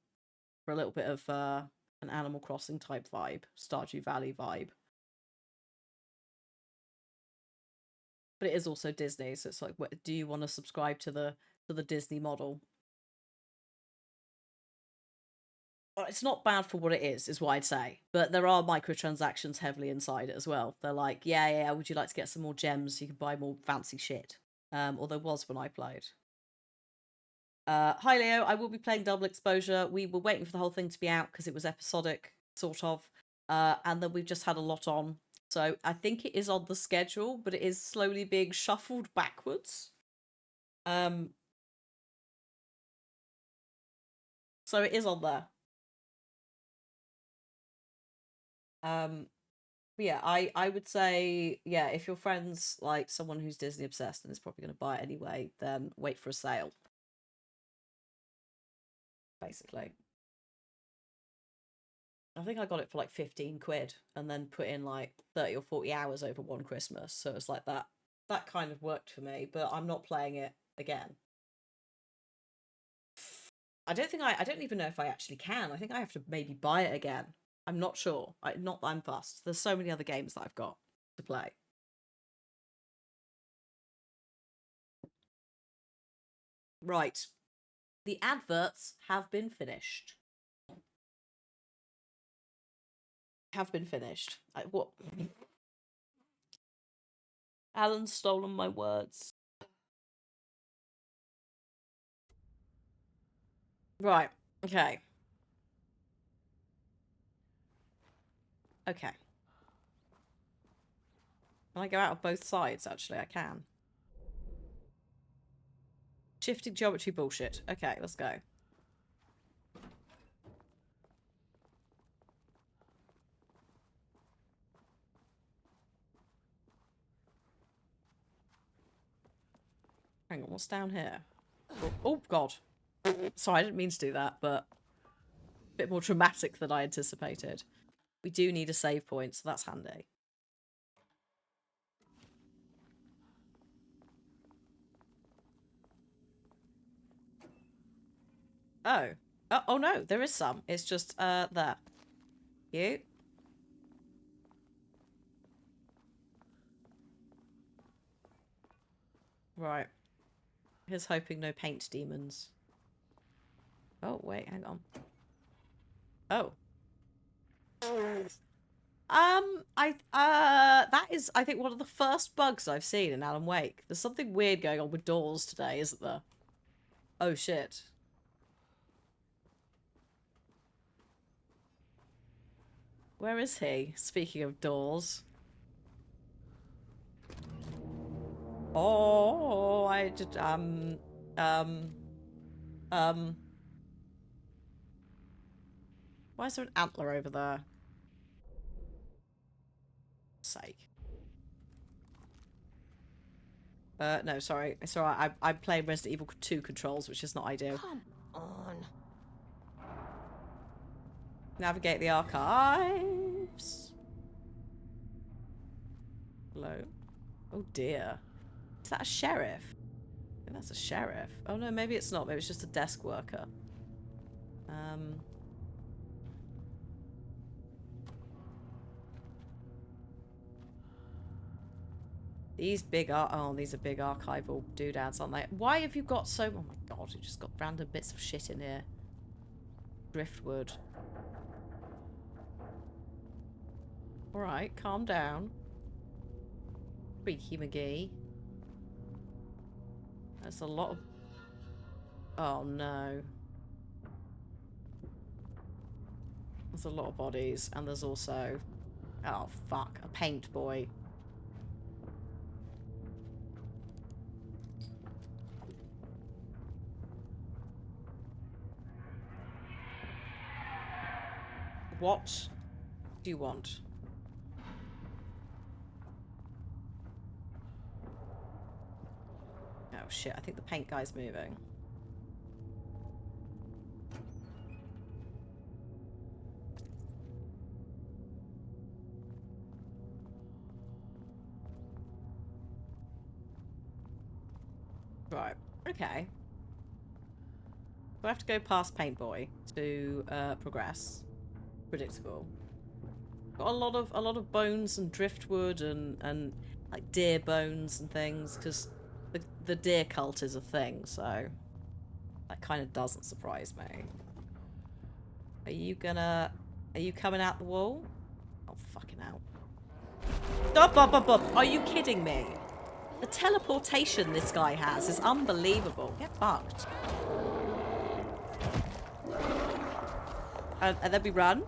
Speaker 1: for a little bit of an Animal Crossing type vibe, Stardew Valley vibe. But it is also Disney, so it's like, do you want to subscribe to the Disney model? Well, it's not bad for what it is what I'd say. But there are microtransactions heavily inside it as well. They're like, yeah, would you like to get some more gems? You can buy more fancy shit. Or there was when I played. Hi, Leo. I will be playing Double Exposure. We were waiting for the whole thing to be out because it was episodic, sort of. And then we've just had a lot on. So I think it is on the schedule, but it is slowly being shuffled backwards. So it is on there. But yeah, I would say, yeah, if your friend's like someone who's Disney obsessed and is probably going to buy it anyway, then wait for a sale. Basically. I think I got it for like 15 quid and then put in like 30 or 40 hours over one Christmas. So it's like that kind of worked for me, but I'm not playing it again. I don't even know if I actually can. I think I have to maybe buy it again. I'm not sure. Not that I'm fussed. There's so many other games that I've got to play. Right. The adverts have been finished. What? Alan's stolen my words. Right. Okay. Okay. Can I go out of both sides, actually? I can. Shifting geometry bullshit. Okay, let's go. Hang on, what's down here? Oh, God. Sorry, I didn't mean to do that, but a bit more dramatic than I anticipated. We do need a save point, so that's handy. Oh. Oh no, there is some. It's just, there. You. Right. Here's hoping no paint demons. Oh, wait, hang on. Oh. That is, I think, one of the first bugs I've seen in Alan Wake. There's something weird going on with doors today, isn't there? Oh, shit. Where is he? Speaking of doors. Oh, I did, why is there an antler over there? Sake. No, sorry. It's alright. I'm playing Resident Evil 2 controls, which is not ideal.
Speaker 4: Come on.
Speaker 1: Navigate the archives. Hello? Oh dear. Is that a sheriff? I think that's a sheriff. Oh no, maybe it's not. Maybe it's just a desk worker. These big these are big archival doodads, aren't they? Why have you got so... Oh my god, you just got random bits of shit in here. Driftwood. Alright, calm down. Freaky McGee. That's a lot of... Oh no. There's a lot of bodies, and there's also... Oh fuck, a paint boy. What do you want? Oh shit, I think the paint guy's moving. Right, okay. Do I have to go past Paint Boy to progress? Predictable. Got a lot of bones and driftwood and like deer bones and things, because the deer cult is a thing, so that kind of doesn't surprise me. Are you coming out the wall? Oh fucking hell. Are you kidding me? The teleportation this guy has is unbelievable. Get fucked. And then we run.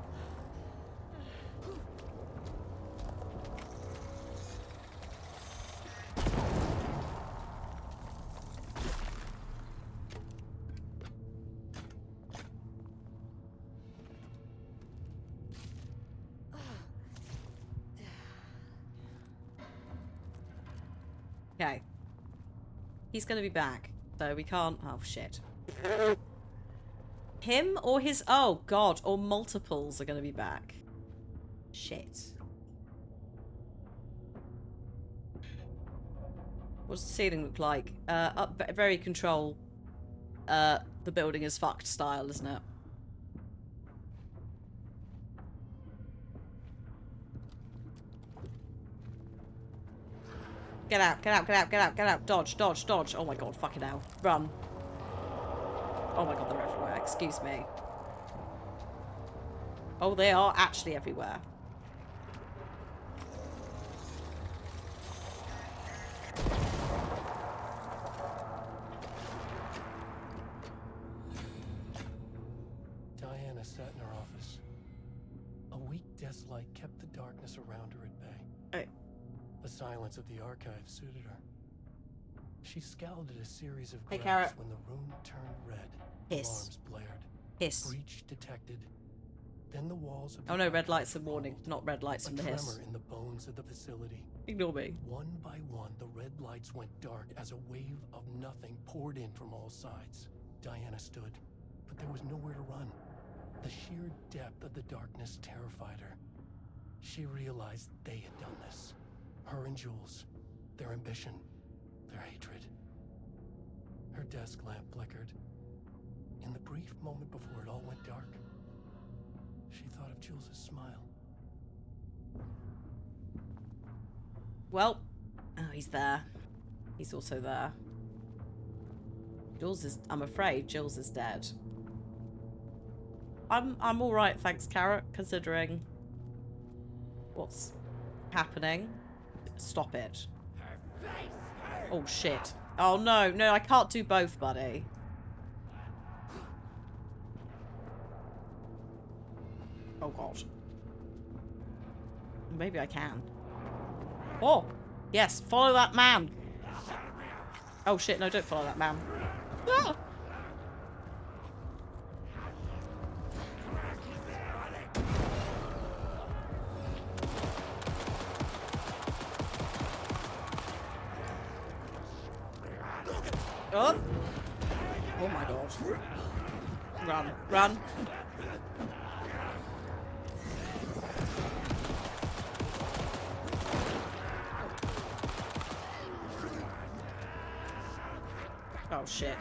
Speaker 1: Okay. He's gonna be back, so we can't... Oh, shit. Him or his... Oh, God. Or multiples are gonna be back. Shit. What's the ceiling look like? Up very control. The building is fucked style, isn't it? Get out, get out, get out, get out, get out. Dodge, dodge, dodge. Oh my god, fucking hell. Run. Oh my god, they're everywhere. Excuse me. Oh, they are actually everywhere.
Speaker 3: Diana sat in her office. A weak death desk light kept the darkness around her at bay.
Speaker 1: Oh.
Speaker 3: The silence of the archive suited her. She scowled at a series of
Speaker 1: Hey,
Speaker 3: graphs
Speaker 1: Carrot.
Speaker 3: when the room turned red.
Speaker 1: Hiss.
Speaker 3: Alarms blared.
Speaker 1: Hiss.
Speaker 3: Breach detected. Then the walls of the
Speaker 1: Oh no, red
Speaker 3: archive
Speaker 1: lights and warning,
Speaker 3: crumbled.
Speaker 1: not red lights
Speaker 3: A
Speaker 1: from the hiss.
Speaker 3: tremor in the bones of the facility.
Speaker 1: Ignore me.
Speaker 3: One by one, the red lights went dark as a wave of nothing poured in from all sides. Diana stood, but there was nowhere to run. The sheer depth of the darkness terrified her. She realized they had done this. Her and Jules. Their ambition. Their hatred. Her desk lamp flickered. In the brief moment before it all went dark, she thought of Jules's smile.
Speaker 1: Well, oh, he's there. He's also there. Jules is, I'm afraid Jules is dead. I'm all right, thanks, Carrot, considering what's happening. Stop it. Oh shit. Oh no, no, I can't do both, buddy. Oh god. Maybe I can. Oh, yes, follow that man. Oh shit, no, don't follow that man. Ah! Oh. Oh my god. Run, run. Oh shit.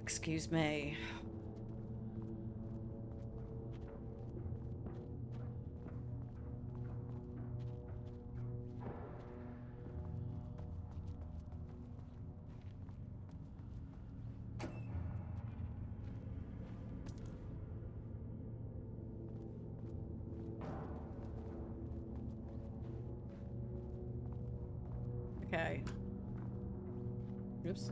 Speaker 1: Excuse me. Okay. Oops.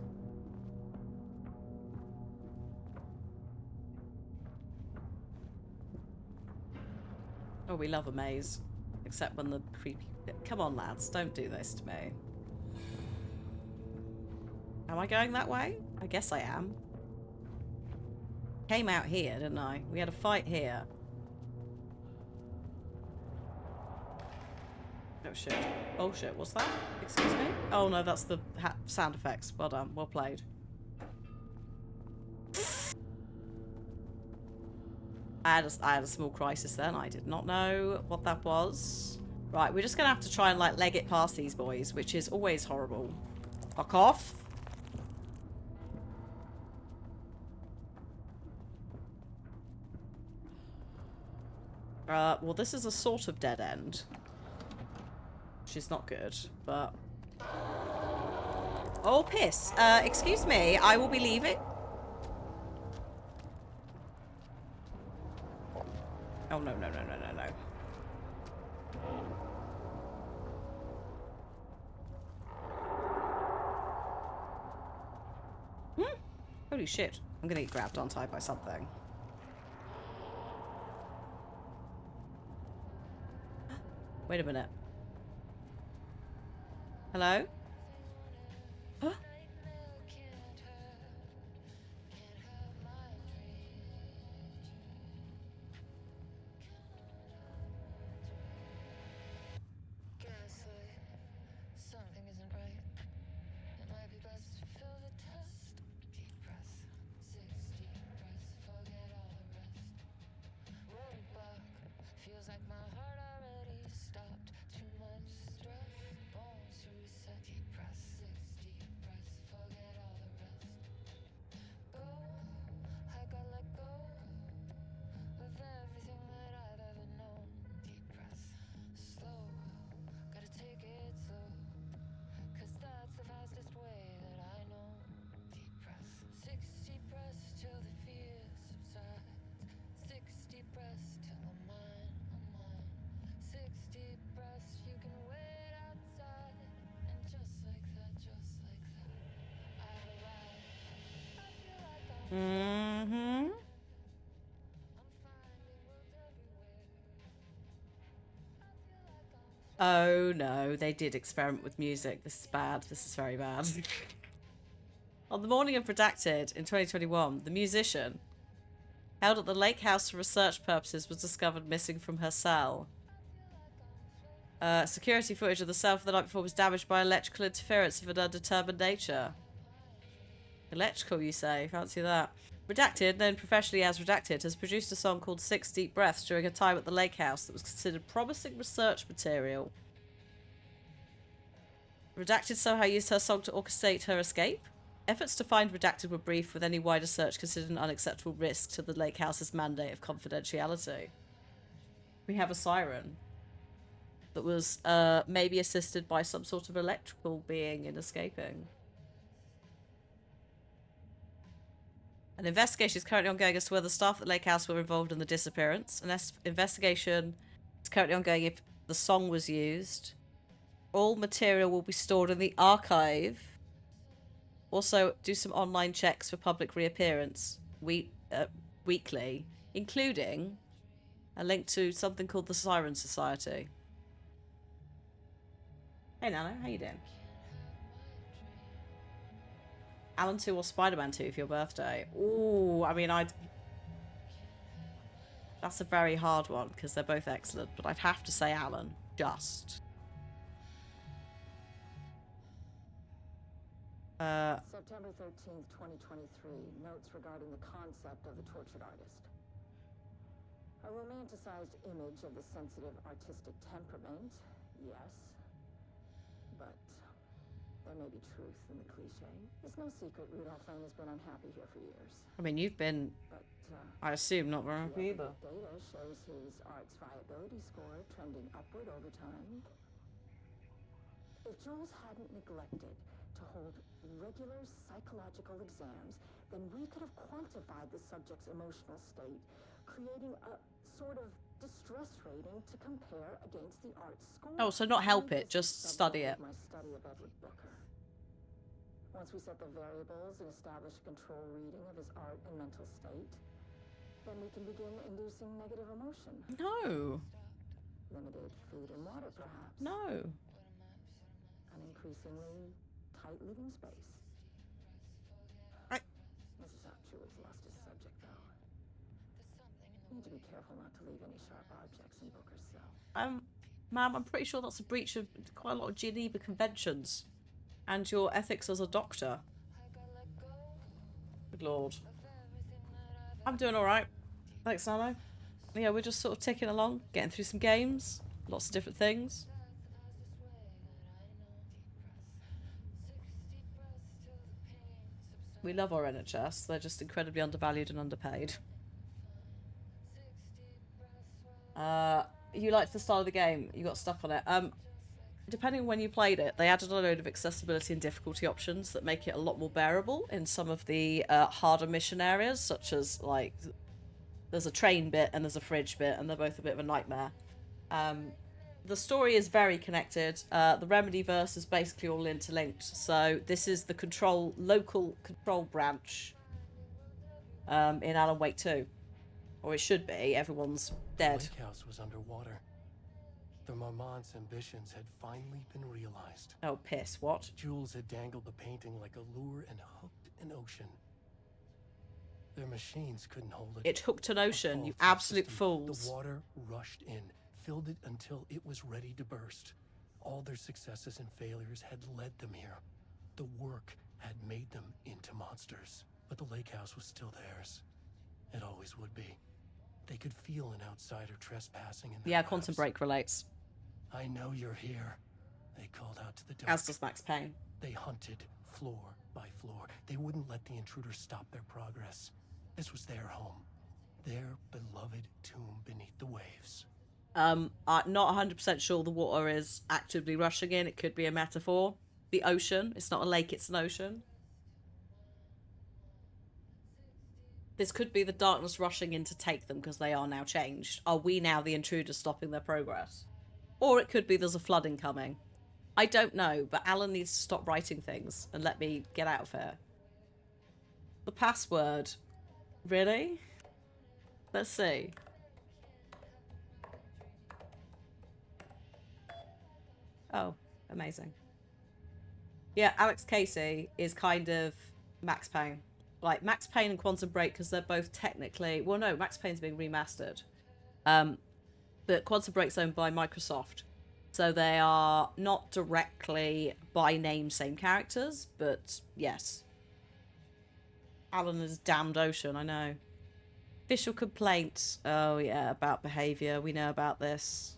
Speaker 1: Oh, we love a maze. Except when the creepy... Come on, lads. Don't do this to me. Am I going that way? I guess I am. Came out here, didn't I? We had a fight here. Oh, shit. Oh, shit. What's that? Excuse me? Oh, no, that's the sound effects. Well done. Well played. I had a small crisis then. I did not know what that was. Right, we're just going to have to try and, like, leg it past these boys, which is always horrible. Fuck off. Well, this is a sort of dead end. Which is not good, but... Oh, piss. Excuse me, I will be leaving. Oh, no, no, no, no, no, no. Holy shit. I'm gonna get grabbed, aren't I, by something. Wait a minute. Hello? Huh?
Speaker 6: Something isn't right. It might be best to feel the test. Deep breath, 6 deep breaths, forget all the rest. Roll back, feels like my heart already stopped. Too much stress, bones to reset.
Speaker 1: Mm-hmm. Oh no, they did experiment with music. This is bad. This is very bad. On the morning of Redacted in 2021, the musician, held at the lake house for research purposes, was discovered missing from her cell. Security footage of the cell for the night before was damaged by electrical interference of an undetermined nature. Electrical, you say? Fancy that. Redacted, known professionally as Redacted, has produced a song called 6 Deep Breaths during a time at the lake house that was considered promising research material. Redacted somehow used her song to orchestrate her escape. Efforts to find Redacted were brief, with any wider search considered an unacceptable risk to the lake house's mandate of confidentiality. We have a siren that was maybe assisted by some sort of electrical being in escaping. An investigation is currently ongoing as to whether staff at the lake house were involved in the disappearance. An investigation is currently ongoing if the song was used. All material will be stored in the archive. Also, do some online checks for public reappearance weekly, including a link to something called the Siren Society. Hey Nano, how you doing? Alan 2 or Spider-Man 2 for your birthday? Ooh, I mean, that's a very hard one because they're both excellent, but I'd have to say Alan, just.
Speaker 2: September 13th, 2023. Notes regarding the concept of the tortured artist. A romanticized image of the sensitive artistic temperament, yes. But there may be truth in the cliche. It's no secret Rudolph Lane has been unhappy here for years.
Speaker 1: I mean, you've been,
Speaker 2: But,
Speaker 1: I assume, not very happy either.
Speaker 2: data shows his art's viability score trending upward over time. If Jules hadn't neglected to hold regular psychological exams, then we could have quantified the subject's emotional state, creating a sort of distress rating to compare against the art's score.
Speaker 1: Oh, so not help it, just study it.
Speaker 2: My study of Edward Booker. Once we set the variables and establish a control reading of his art and mental state, then we can begin inducing negative emotion.
Speaker 1: No.
Speaker 2: Limited food and water, perhaps.
Speaker 1: No.
Speaker 2: An increasingly tight living space. Mrs. Upchurch has lost his subject, though. Need to be careful not to leave any sharp objects in Booker's cell.
Speaker 1: Ma'am, I'm pretty sure that's a breach of quite a lot of Geneva Conventions and your ethics as a doctor. Good lord. I'm doing alright. Thanks, Nano. Yeah, we're just sort of ticking along, getting through some games, lots of different things. We love our NHS, they're just incredibly undervalued and underpaid. You liked the style of the game, you got stuck on it. Depending on when you played it, they added a load of accessibility and difficulty options that make it a lot more bearable in some of the harder mission areas, such as, like, there's a train bit and there's a fridge bit, and they're both a bit of a nightmare. The story is very connected. The Remedyverse is basically all interlinked. So this is the local control branch in Alan Wake 2. Or it should be. Everyone's dead.
Speaker 3: The lake house was underwater. The Marmont's ambitions had finally been realized.
Speaker 1: Oh, piss. What?
Speaker 3: Jules had dangled the painting like a lure and hooked an ocean. Their machines couldn't hold it.
Speaker 1: It hooked an ocean, you
Speaker 3: A fault
Speaker 1: absolute
Speaker 3: system.
Speaker 1: fools.
Speaker 3: The water rushed in, filled it until it was ready to burst. All their successes and failures had led them here. The work had made them into monsters. But the lake house was still theirs. It always would be. They could feel an outsider trespassing in their
Speaker 1: Yeah, Quantum
Speaker 3: lives.
Speaker 1: Break relates.
Speaker 3: I know you're here. They called out to the dark.
Speaker 1: As does Max Payne.
Speaker 3: They hunted floor by floor. They wouldn't let the intruders stop their progress. This was their home. Their beloved tomb beneath the waves.
Speaker 1: I'm not 100% sure the water is actively rushing in. It could be a metaphor. The ocean. It's not a lake, it's an ocean. This could be the darkness rushing in to take them because they are now changed. Are we now the intruders stopping their progress? Or it could be there's a flooding coming. I don't know, but Alan needs to stop writing things and let me get out of here. the password. Really? Let's see. Oh, amazing. Yeah, Alex Casey is kind of Max Payne. Like, Max Payne and Quantum Break, because they're both technically... Well, no, Max Payne's being remastered. But Quantum Break's owned by Microsoft. So they are not directly by name same characters, but yes. Alan is Damned Ocean, I know. Official complaints. Oh, yeah, about behaviour. We know about this.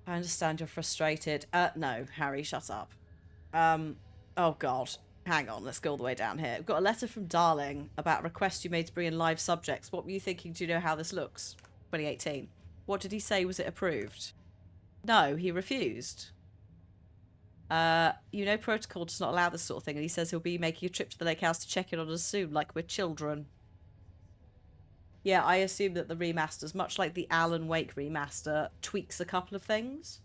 Speaker 1: I understand you're frustrated. No, Harry, shut up. Oh, God. Hang on, let's go all the way down here. We've got a letter from Darling about a request you made to bring in live subjects. What were you thinking? Do you know how this looks? 2018. What did he say? Was it approved? No, he refused. You know protocol does not allow this sort of thing, and he says he'll be making a trip to the lake house to check in on us soon, like we're children. Yeah, I assume that the remasters, much like the Alan Wake remaster, tweaks a couple of things.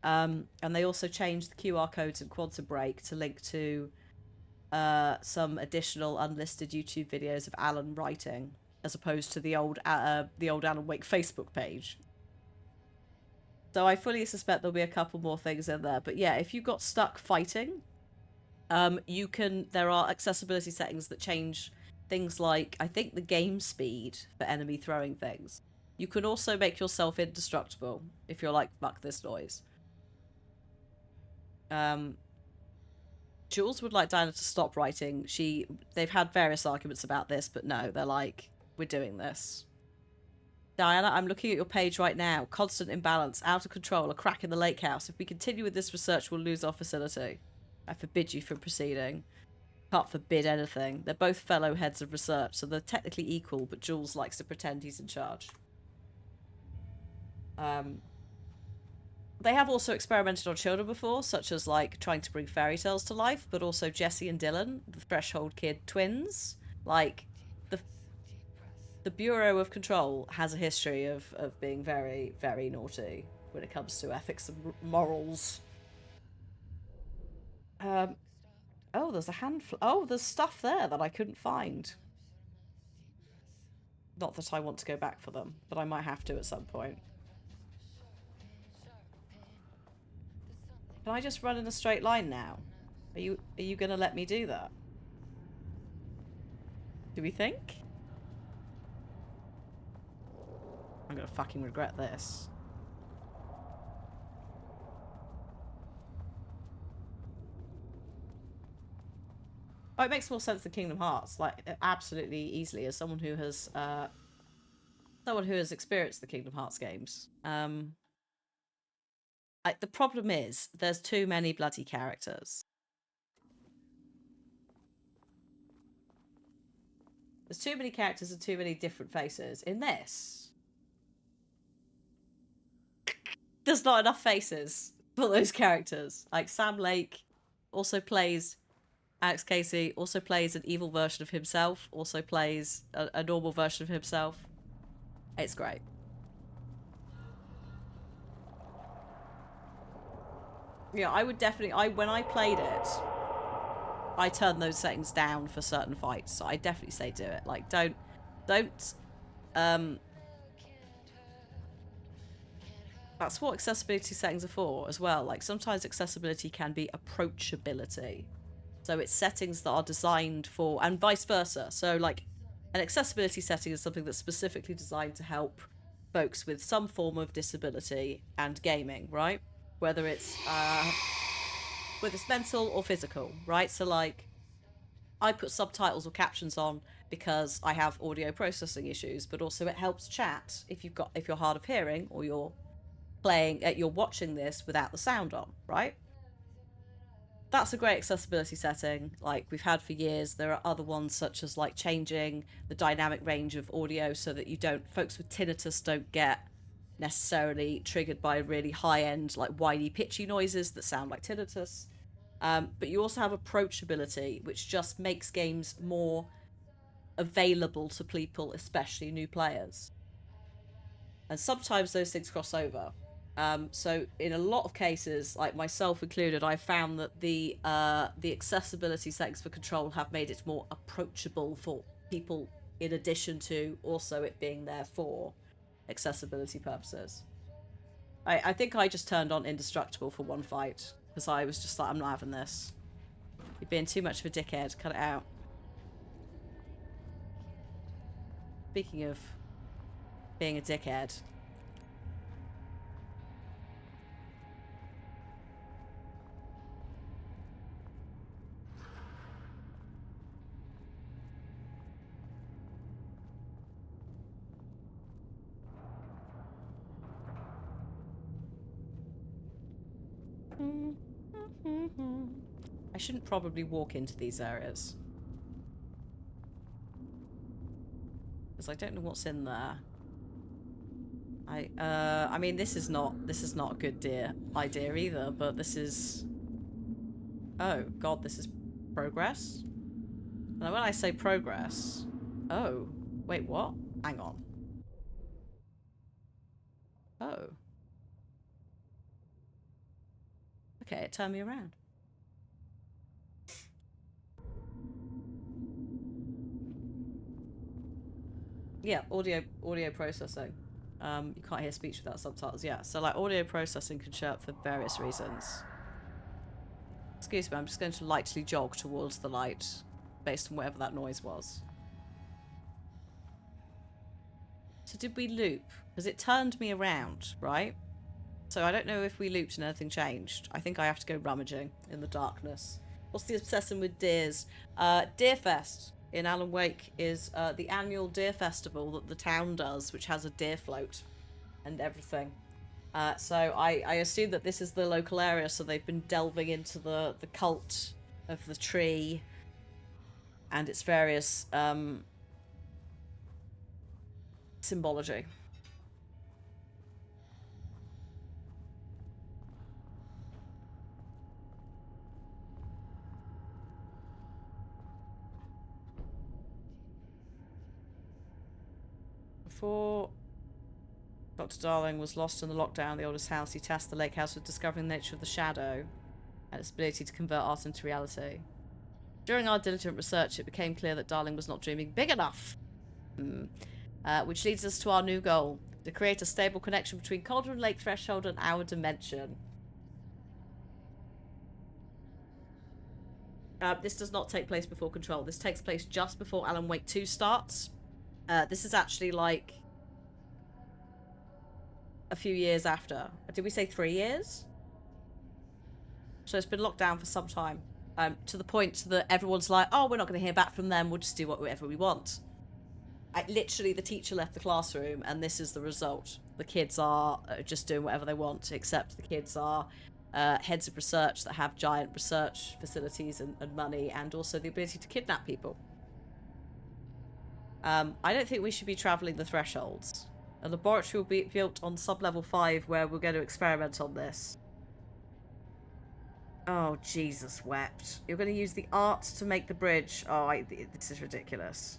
Speaker 1: And they also changed the QR codes in Quantum Break to link to some additional unlisted YouTube videos of Alan writing, as opposed to the old Alan Wake Facebook page. So I fully suspect there'll be a couple more things in there. But yeah, if you got stuck fighting, there are accessibility settings that change things like, I think, the game speed for enemy throwing things. You can also make yourself indestructible if you're like, fuck this noise. Jules would like Diana to stop writing. They've had various arguments about this, but no, they're like, we're doing this. Diana, I'm looking at your page right now. Constant imbalance, out of control, a crack in the lake house. If we continue with this research, we'll lose our facility. I forbid you from proceeding. Can't forbid anything. They're both fellow heads of research, so they're technically equal, but Jules likes to pretend he's in charge. They have also experimented on children before, such as like trying to bring fairy tales to life, but also Jesse and Dylan, the Threshold Kid twins. Like, the Bureau of Control has a history of being very, very naughty when it comes to ethics and morals. Oh, there's a handful. Oh, there's stuff there that I couldn't find. Not that I want to go back for them, but I might have to at some point. Can I just run in a straight line now? Are you gonna let me do that? Do we think? I'm gonna fucking regret this. Oh, it makes more sense than Kingdom Hearts, like absolutely easily, as someone who has experienced the Kingdom Hearts games. The problem is there's too many bloody characters. There's too many characters and too many different faces. In this, there's not enough faces for those characters. Like, Sam Lake also plays Alex Casey, also plays an evil version of himself, also plays a normal version of himself. It's great. Yeah, I would definitely... when I played it, I turned those settings down for certain fights, so I definitely say do it. Like, don't... That's what accessibility settings are for as well. Like, sometimes accessibility can be approachability. So it's settings that are designed for... and vice versa. So, like, an accessibility setting is something that's specifically designed to help folks with some form of disability and gaming, right? Whether it's mental or physical, right? So, like, I put subtitles or captions on because I have audio processing issues, but also it helps chat if you're hard of hearing or you're watching this without the sound on, right? That's a great accessibility setting, like we've had for years. There are other ones, such as like changing the dynamic range of audio so that folks with tinnitus don't get necessarily triggered by really high-end, like whiny, pitchy noises that sound like tinnitus. But you also have approachability, which just makes games more available to people, especially new players. And sometimes those things cross over. So in a lot of cases, like myself included, I found that the accessibility settings for Control have made it more approachable for people, in addition to also it being there for accessibility purposes. I think I just turned on Indestructible for one fight because I was just like, I'm not having this. You're being too much of a dickhead. Cut it out. Speaking of being a dickhead. I shouldn't probably walk into these areas. Because I don't know what's in there. I mean, this is not a good idea either, but this is... Oh, God, this is progress? Now, when I say progress... Oh, wait, what? Hang on. Oh. Okay, it turned me around. Yeah, audio processing. You can't hear speech without subtitles. Yeah, so like audio processing can show up for various reasons. Excuse me, I'm just going to lightly jog towards the light based on whatever that noise was. So did we loop? Because it turned me around, right? So I don't know if we looped and anything changed. I think I have to go rummaging in the darkness. What's the obsession with deers? Deerfest in Alan Wake is the annual deer festival that the town does, which has a deer float and everything. So I assume that this is the local area, so they've been delving into the cult of the tree and its various symbology. Before Dr. Darling was lost in the lockdown of the oldest house, he tasked the lake house with discovering the nature of the shadow and its ability to convert art into reality. During our diligent research, it became clear that Darling was not dreaming big enough. Which leads us to our new goal, to create a stable connection between Cauldron Lake Threshold and our dimension. This does not take place before Control. This takes place just before Alan Wake 2 starts. This is actually like a few years after. Did we say 3 years? So it's been locked down for some time. To the point that everyone's like, oh, we're not going to hear back from them. We'll just do whatever we want. Literally, the teacher left the classroom, and this is the result. The kids are just doing whatever they want, except the kids are heads of research that have giant research facilities and money, and also the ability to kidnap people. I don't think we should be travelling the thresholds. A laboratory will be built on sub-level 5 where we're going to experiment on this. Oh, Jesus wept. You're going to use the art to make the bridge. Oh, this is ridiculous.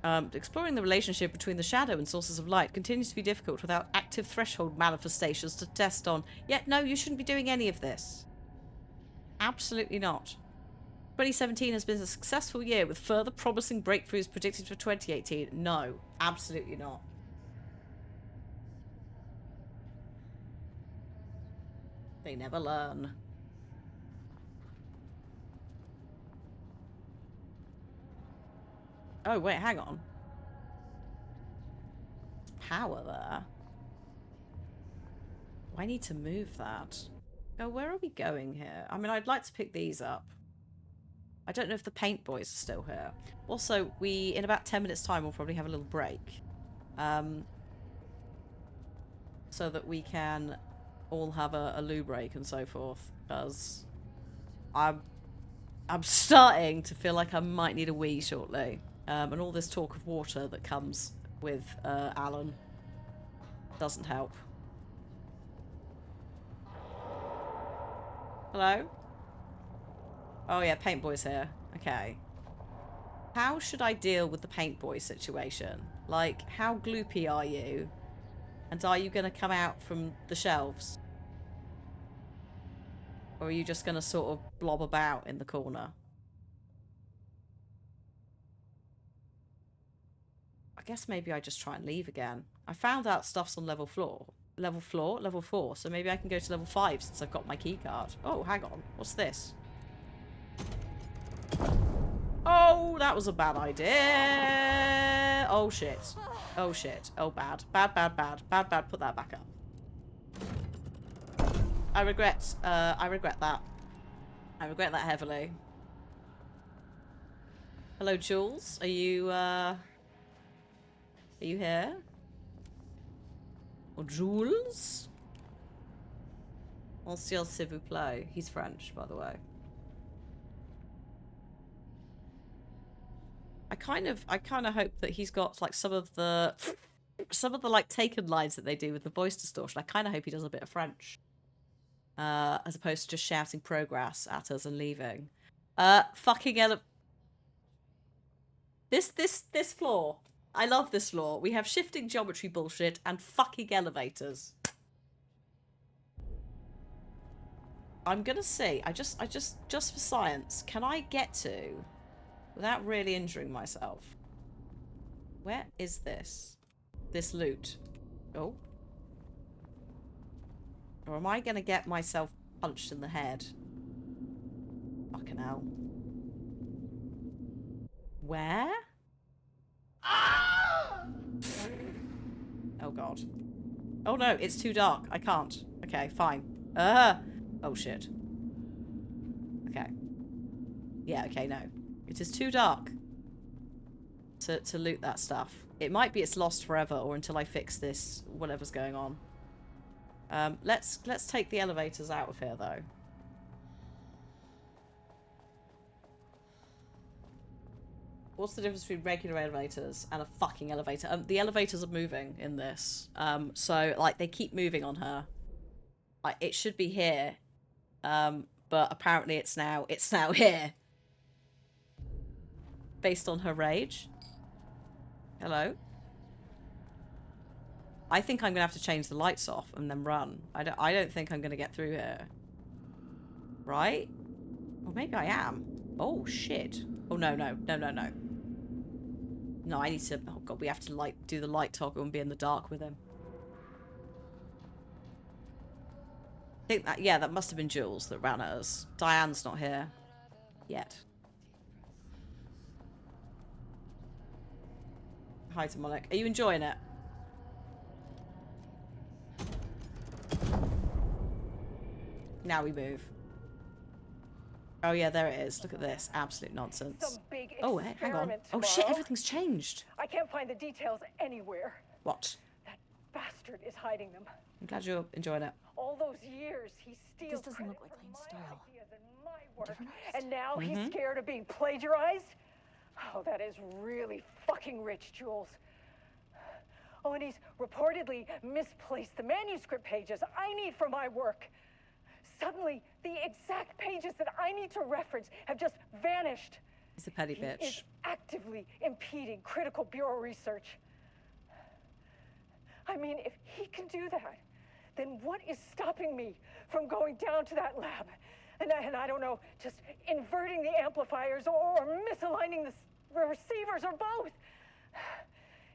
Speaker 1: Exploring the relationship between the shadow and sources of light continues to be difficult without active threshold manifestations to test on. Yet, no, you shouldn't be doing any of this. Absolutely not. 2017 has been a successful year with further promising breakthroughs predicted for 2018. No, absolutely not. They never learn. Oh, wait, hang on. Power there. Oh, I need to move that. Oh, where are we going here? I mean, I'd like to pick these up. I don't know if the paint boys are still here. Also, in about 10 minutes time, we'll probably have a little break. So that we can all have a loo break and so forth. Because I'm starting to feel like I might need a wee shortly. And all this talk of water that comes with Alan doesn't help. Hello? Oh yeah, Paint Boy's here. Okay. How should I deal with the Paint Boy situation? Like, how gloopy are you? And are you going to come out from the shelves? Or are you just going to sort of blob about in the corner? I guess maybe I just try and leave again. I found out stuff's on level 4. Level 4. So maybe I can go to level 5 since I've got my key card. Oh, hang on. What's this? Oh, that was a bad idea. Oh, shit. Oh, shit. Oh, bad. Bad. Put that back up. I regret that. I regret that heavily. Hello, Jules. Are you here? Or Jules? Monsieur, s'il vous plaît. He's French, by the way. I kind of hope that he's got like some of the like taken lines that they do with the voice distortion. I kind of hope he does a bit of French, as opposed to just shouting progress at us and leaving. Fucking this floor. I love this floor. We have shifting geometry bullshit and fucking elevators. I'm gonna see. I just for science, can I get to, without really injuring myself? Where is this? This loot. Oh. Or am I gonna get myself punched in the head? Fucking hell. Where? Oh god. Oh no, it's too dark. I can't. Okay, fine. Oh shit. Okay. Yeah, okay, no. It is too dark to loot that stuff. It might be it's lost forever or until I fix this, whatever's going on. Let's take the elevators out of here though. What's the difference between regular elevators and a fucking elevator? The elevators are moving in this. So like they keep moving on her. Like it should be here. But apparently it's now here. Based on her rage. Hello? I think I'm gonna have to change the lights off and then run. I don't think I'm gonna get through here. Right? Or maybe I am. Oh shit. Oh no. No, I need to... Oh god, we have to like do the light toggle and be in the dark with him. I think that... Yeah, that must have been Jules that ran at us. Diane's not here. Yet. Hi, Demonic. Are you enjoying it? Now we move. Oh yeah, there it is. Look at this. Absolute nonsense.
Speaker 2: Some big
Speaker 1: Oh, hang on. Oh shit,
Speaker 2: tomorrow.
Speaker 1: everything's changed.
Speaker 2: I can't find the details anywhere.
Speaker 1: What?
Speaker 2: That bastard is hiding them.
Speaker 1: I'm glad you're enjoying it.
Speaker 2: All those years he steals
Speaker 4: This doesn't look
Speaker 2: credit
Speaker 4: like
Speaker 2: for
Speaker 4: Lane's
Speaker 2: my
Speaker 4: style.
Speaker 2: ideas and my work.
Speaker 4: Different
Speaker 2: And now
Speaker 1: Mm-hmm.
Speaker 2: he's scared of being plagiarized? Oh, that is really fucking rich, Jules. Oh, and he's reportedly misplaced the manuscript pages I need for my work. Suddenly, the exact pages that I need to reference have just vanished.
Speaker 1: He's a petty
Speaker 2: He is
Speaker 1: bitch.
Speaker 2: actively impeding critical bureau research. I mean, if he can do that, then what is stopping me from going down to that lab? And I don't know, just inverting the amplifiers or misaligning the receivers or both.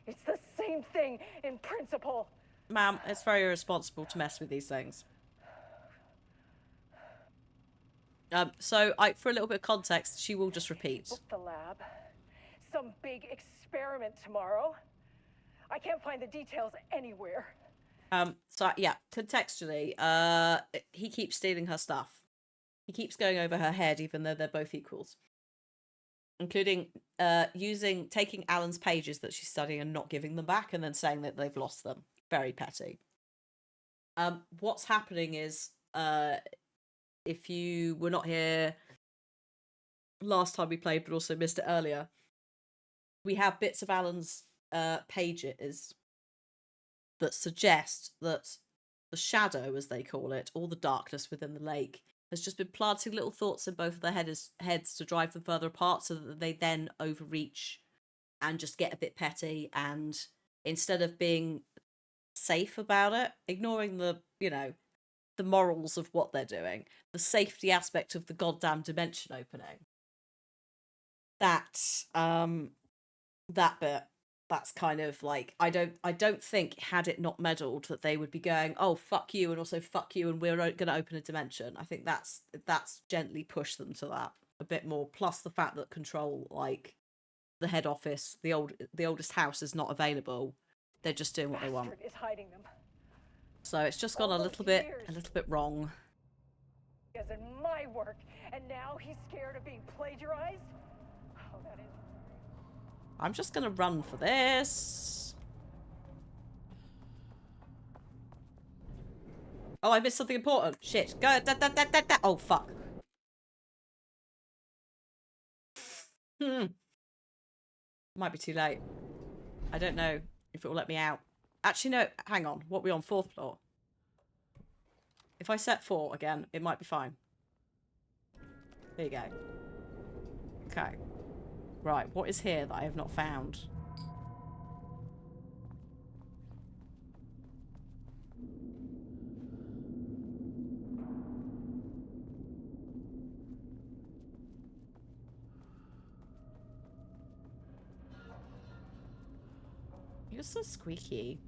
Speaker 2: It's the same thing in principle.
Speaker 1: Ma'am, it's very irresponsible to mess with these things. So for a little bit of context, she will just repeat.
Speaker 2: Book the lab. Some big experiment tomorrow. I can't find the details anywhere.
Speaker 1: So yeah, contextually, he keeps stealing her stuff. He keeps going over her head, even though they're both equals. Including taking Alan's pages that she's studying and not giving them back, and then saying that they've lost them. Very petty. What's happening is, if you were not here last time we played, but also missed it earlier, we have bits of Alan's pages that suggest that the shadow, as they call it, or the darkness within the lake, has just been planting little thoughts in both of their heads to drive them further apart so that they then overreach and just get a bit petty, and instead of being safe about it, ignoring the, you know, the morals of what they're doing, the safety aspect of the goddamn dimension opening. That bit, that's kind of like, I don't think, had it not meddled, that they would be going, oh fuck you, and also fuck you, and we're going to open a dimension. I think that's gently pushed them to that a bit more. Plus the fact that Control, like the head office, the oldest house, is not available. They're just doing what they want.
Speaker 2: Bastard is hiding them.
Speaker 1: So it's just gone
Speaker 2: All
Speaker 1: a
Speaker 2: those
Speaker 1: little bit
Speaker 2: years.
Speaker 1: wrong.
Speaker 2: As in my work, and now he's scared of being plagiarized? Oh, that is...
Speaker 1: I'm just gonna run for this. Oh, I missed something important. Shit. Go. Oh, fuck. Might be too late. I don't know if it will let me out. Actually, no. Hang on. What are we on? 4th floor? If I set 4 again, it might be fine. There you go. Okay. Right. What is here that I have not found? You're so squeaky.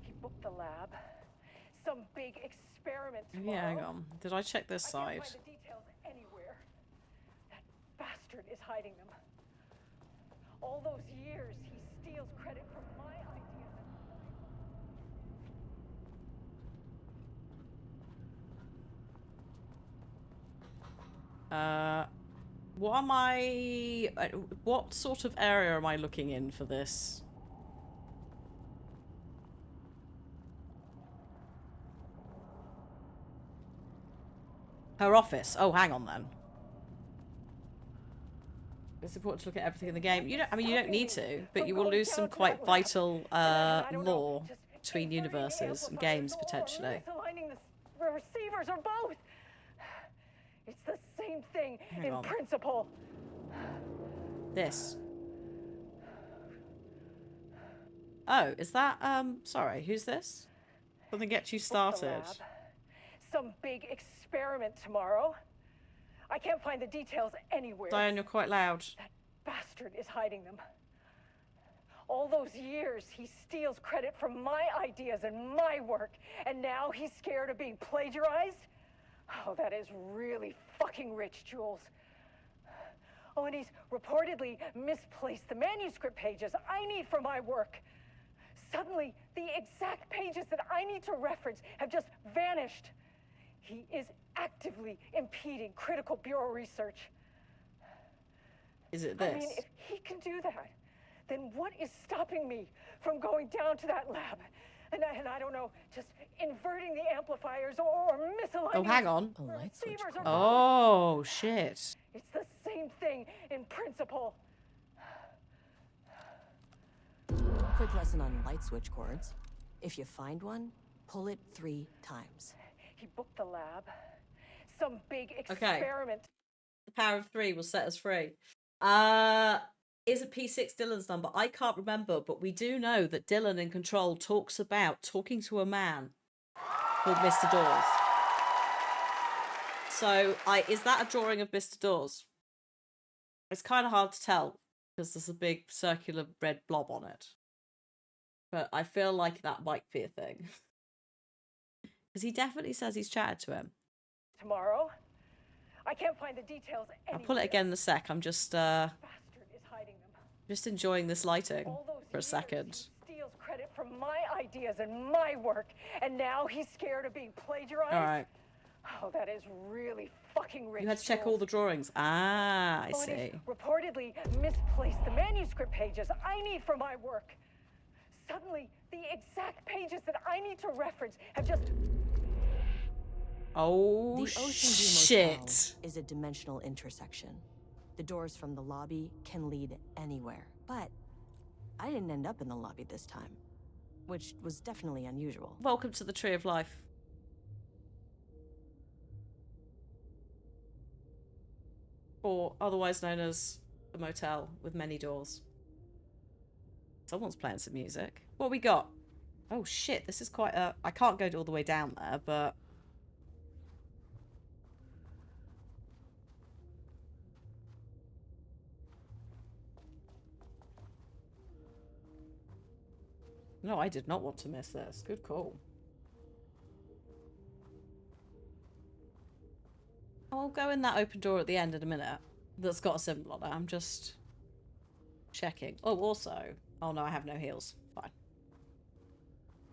Speaker 2: He booked the lab. Some big experiment tomorrow.
Speaker 1: Yeah, hang on. Did I check this
Speaker 2: I
Speaker 1: side?
Speaker 2: can't find the details anywhere. That bastard is hiding them. All those years, he steals credit from my ideas and...
Speaker 1: What am I... What sort of area am I looking in for this? Her office. Oh, hang on then. It's important to look at everything in the game. You don't... I mean, you don't need to, but you will lose some quite vital lore between universes and games, potentially.
Speaker 2: Misaligning the receivers or both. It's the same thing
Speaker 1: Hang
Speaker 2: in
Speaker 1: on.
Speaker 2: principle.
Speaker 1: This. Oh, is that, sorry, who's this? Something gets you
Speaker 2: Book the
Speaker 1: started.
Speaker 2: lab. Some big experiment tomorrow. I can't find the details anywhere.
Speaker 1: Diane, you're quite loud.
Speaker 2: That bastard is hiding them. All those years, he steals credit from my ideas and my work, and now he's scared of being plagiarized? Oh, that is really fucking rich, Jules. Oh, and he's reportedly misplaced the manuscript pages I need for my work. Suddenly, the exact pages that I need to reference have just vanished. He is actively impeding critical bureau research.
Speaker 1: Is it this?
Speaker 2: I mean, if he can do that, then what is stopping me from going down to that lab? And I don't know, just inverting the amplifiers or misaligning...
Speaker 1: Oh, hang on.
Speaker 4: A light switch
Speaker 2: receivers
Speaker 4: cord.
Speaker 2: or both.
Speaker 1: Oh, shit.
Speaker 2: It's the same thing in principle.
Speaker 4: Quick lesson on light switch cords. If you find one, pull it 3 times.
Speaker 2: He booked the lab. Some big experiment.
Speaker 1: The power of 3 will set us free. Is it P6 Dylan's number? I can't remember, but we do know that Dylan in Control talks about talking to a man called Mr. Dawes. So, is that a drawing of Mr. Dawes? It's kind of hard to tell because there's a big circular red blob on it. But I feel like that might be a thing. Because he definitely says he's chatted to him.
Speaker 2: Tomorrow. I can't find the details anywhere.
Speaker 1: I'll pull it again in a sec. I'm just
Speaker 2: Bastard is hiding them.
Speaker 1: just enjoying this lighting
Speaker 2: All those
Speaker 1: for a
Speaker 2: years,
Speaker 1: second.
Speaker 2: he steals credit from my ideas and my work, and now he's scared of being plagiarized.
Speaker 1: All right.
Speaker 2: Oh, that is really fucking rich.
Speaker 1: You had to check all
Speaker 2: Jules.
Speaker 1: the drawings. Ah, I
Speaker 2: Oh, and he's
Speaker 1: see.
Speaker 2: reportedly misplaced the manuscript pages I need for my work. Suddenly, the exact pages that I need to reference have just...
Speaker 1: Oh,
Speaker 4: The Ocean View
Speaker 1: shit.
Speaker 4: Motel is a dimensional intersection. The doors from the lobby can lead anywhere, but I didn't end up in the lobby this time, which was definitely unusual.
Speaker 1: Welcome to the Tree of Life. or otherwise known as a motel with many doors. Someone's playing some music. What we got? Oh shit, this is quite a... I can't go all the way down there, but... No, I did not want to miss this. Good call. I'll go in that open door at the end in a minute. That's got a symbol on it. I'm just checking. Oh, also... Oh no, I have no heals. Fine.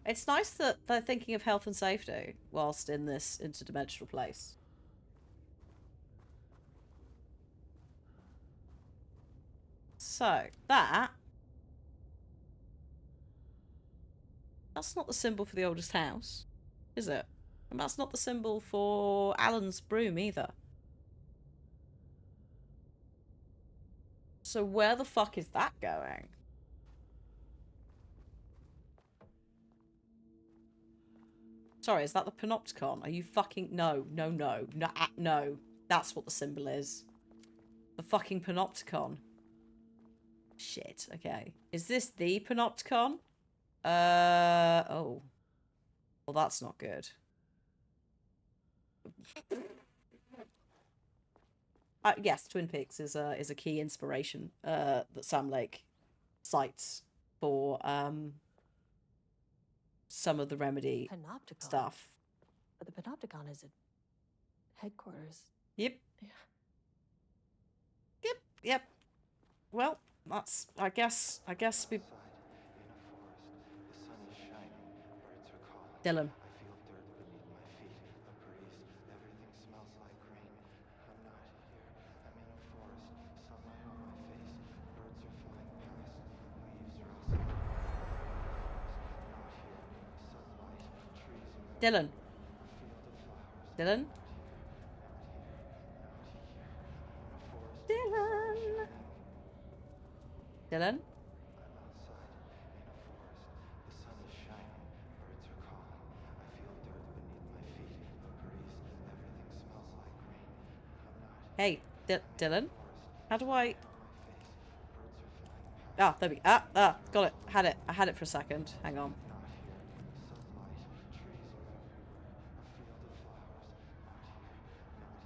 Speaker 1: It's nice that they're thinking of health and safety whilst in this interdimensional place. So, that's not the symbol for the oldest house, is it? And that's not the symbol for Alan's broom either. So where the fuck is that going? Sorry, is that the Panopticon? Are you fucking... No. No. That's what the symbol is. The fucking Panopticon. Shit, okay. Is this the Panopticon? Oh. Well, that's not good. Yes, Twin Peaks is a key inspiration that Sam Lake cites for some of the Remedy
Speaker 4: Panopticon
Speaker 1: stuff.
Speaker 4: But the Panopticon is at headquarters.
Speaker 1: Yep.
Speaker 4: Yeah.
Speaker 1: Yep. Well, that's I guess we... Dylan. Dylan. Dylan. Dylan. Dylan. Hey, Dylan. How do I... Ah, there we go. Got it. I had it for a second. Hang on.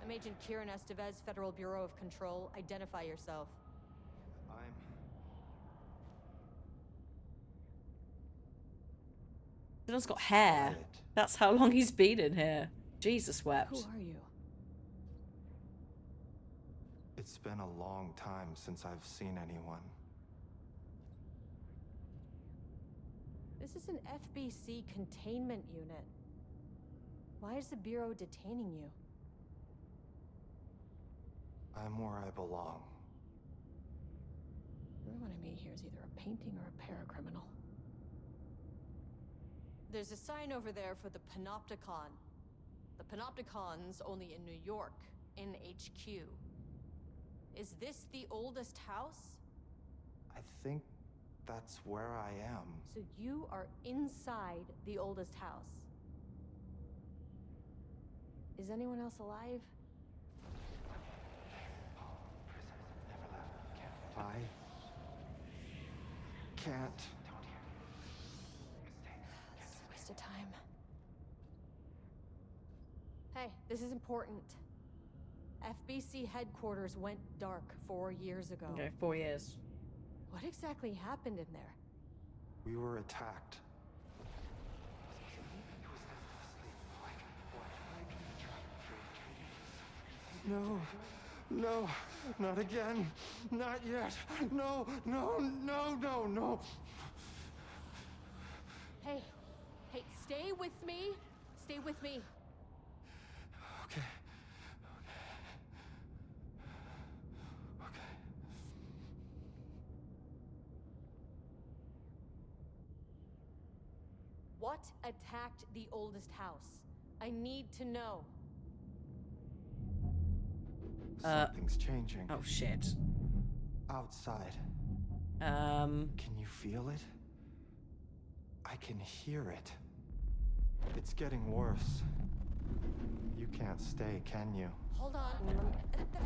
Speaker 4: I'm Agent Kieran Estevez, Federal Bureau of Control. Identify yourself.
Speaker 1: Dylan's got hair. That's how long he's been in here. Jesus wept.
Speaker 4: Who are you?
Speaker 7: It's been a long time since I've seen anyone.
Speaker 4: This is an FBC containment unit. Why is the Bureau detaining you?
Speaker 7: I'm where I belong.
Speaker 4: Everyone I meet here is either a painting or a paracriminal. There's a sign over there for the Panopticon. The Panopticon's only in New York, in HQ. Is this the oldest house?
Speaker 7: I think that's where I am.
Speaker 4: So you are inside the oldest house. Is anyone else alive?
Speaker 7: I can't.
Speaker 4: It's a waste of time. Hey, this is important. FBC headquarters went dark 4 years ago.
Speaker 1: Okay, 4 years.
Speaker 4: What exactly happened in there?
Speaker 7: We were attacked. No, no, not again. Not yet. No.
Speaker 4: Hey, stay with me. Stay with me.
Speaker 7: Okay.
Speaker 4: What attacked the oldest house? I need to know.
Speaker 7: Something's changing.
Speaker 1: Oh shit.
Speaker 7: Outside.
Speaker 1: Um.
Speaker 7: Can you feel it? I can hear it. It's getting worse. You You can't stay, can you?
Speaker 4: Hold on.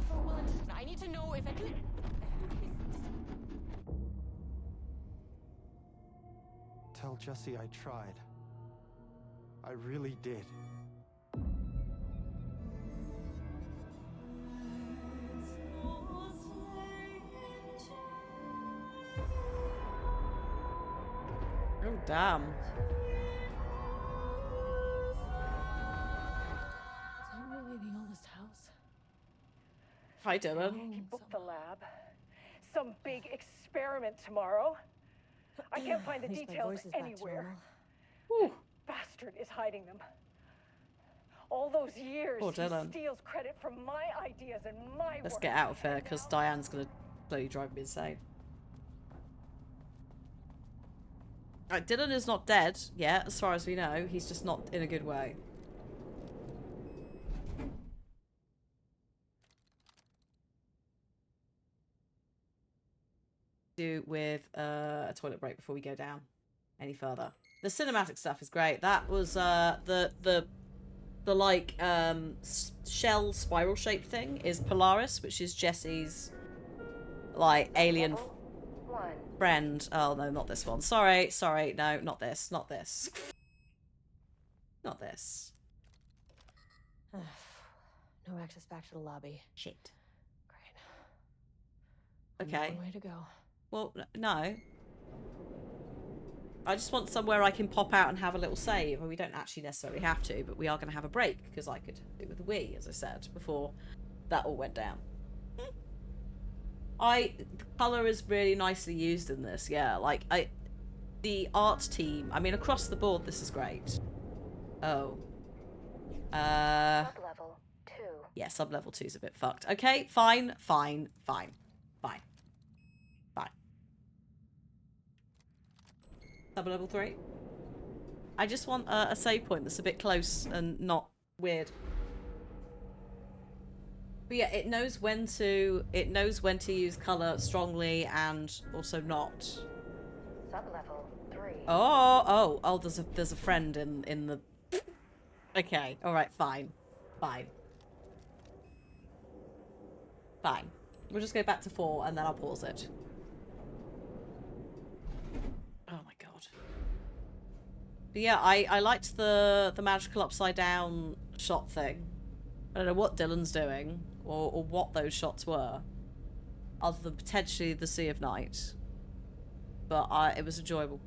Speaker 4: For Will, I need to know if it.
Speaker 7: Tell Jesse I tried. I really did.
Speaker 1: Oh, damn.
Speaker 4: Is that really the oldest house?
Speaker 1: Hi, Dylan.
Speaker 2: He booked the lab. Some big experiment tomorrow. I can't find the
Speaker 4: At least my
Speaker 2: details
Speaker 4: voice is back to
Speaker 2: anywhere.
Speaker 4: normal.
Speaker 1: Whew.
Speaker 2: Bastard is hiding them. All those years,
Speaker 1: Poor
Speaker 2: he
Speaker 1: Dylan.
Speaker 2: steals credit from my ideas and my
Speaker 1: Let's
Speaker 2: work.
Speaker 1: get out of here,
Speaker 2: And
Speaker 1: because
Speaker 2: now-
Speaker 1: Diane's going to bloody drive me insane. Right, Dylan is not dead yet, as far as we know. He's just not in a good way. Do with a toilet break before we go down any further. The cinematic stuff is great. That was the like shell spiral shaped thing is Polaris, which is Jesse's like alien
Speaker 2: Level 1.
Speaker 1: friend. Oh no, not this one. Sorry, no, not this, not this. Not this.
Speaker 4: No access back to the lobby.
Speaker 1: Shit.
Speaker 4: Great.
Speaker 1: Okay.
Speaker 4: Only one way to go.
Speaker 1: Well, no. I just want somewhere I can pop out and have a little save. And we don't actually necessarily have to, but we are going to have a break because I could do it with the Wii, as I said, before that all went down. The colour is really nicely used in this, yeah. Like, the art team, I mean, across the board, this is great. Oh.
Speaker 2: Sub-level 2.
Speaker 1: Yeah, sub-level 2 is a bit fucked. Okay, fine. Sub-level 3? I just want a save point that's a bit close and not weird. But yeah, it knows when to use colour strongly and also not.
Speaker 2: Sub-level 3.
Speaker 1: Oh, there's a friend in the. Okay, all right, fine. We'll just go back to 4 and then I'll pause it. Oh my god. But yeah, I liked the magical upside down shot thing. I don't know what Dylan's doing or what those shots were, other than potentially the Sea of Night. But it was enjoyable.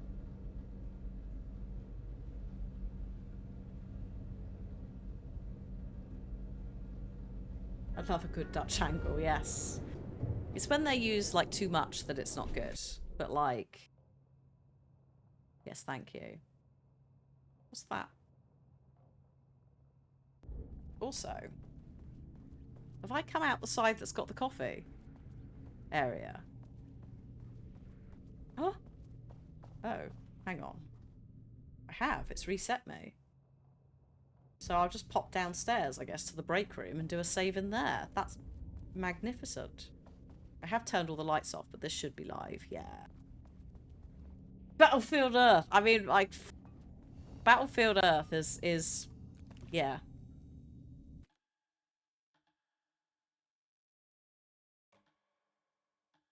Speaker 1: I love a good Dutch angle, yes. It's when they use like too much that it's not good. But like, yes, thank you. What's that? Also, have I come out the side that's got the coffee area? Huh? Oh, hang on. I have. It's reset me. So I'll just pop downstairs, I guess, to the break room and do a save in there. That's magnificent. I have turned all the lights off, but this should be live. Yeah. Battlefield Earth. I mean, like, Battlefield Earth is yeah.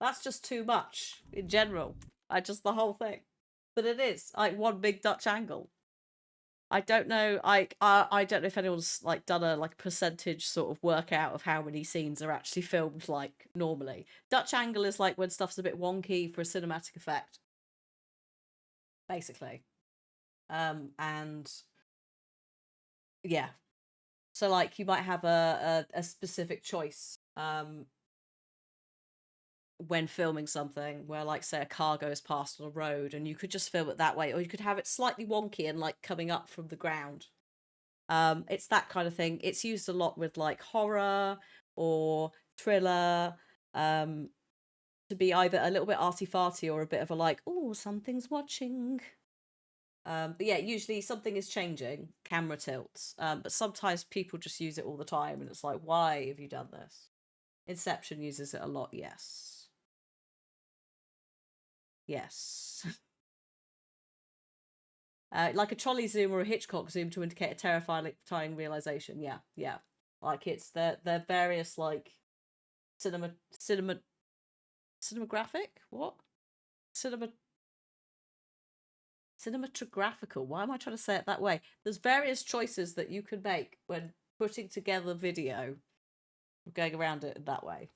Speaker 1: That's just too much in general. The whole thing. But it is like one big Dutch angle. I don't know. I don't know if anyone's like done a like percentage sort of workout of how many scenes are actually filmed like normally. Dutch angle is like when stuff's a bit wonky for a cinematic effect, basically. And yeah, so like you might have a specific choice when filming something where like say a car goes past on a road and you could just film it that way, or you could have it slightly wonky and like coming up from the ground. It's that kind of thing. It's used a lot with like horror or thriller, to be either a little bit arty-farty or a bit of a like, oh, something's watching. But yeah, usually something is changing, camera tilts, but sometimes people just use it all the time and it's like, why have you done this? Inception uses it a lot, yes. Yes. Like a trolley zoom or a Hitchcock zoom to indicate a terrifying realization. Yeah, yeah. Like it's they're various like cinematographic. What? Cinematographical. Why am I trying to say it that way? There's various choices that you can make when putting together video, going around it that way.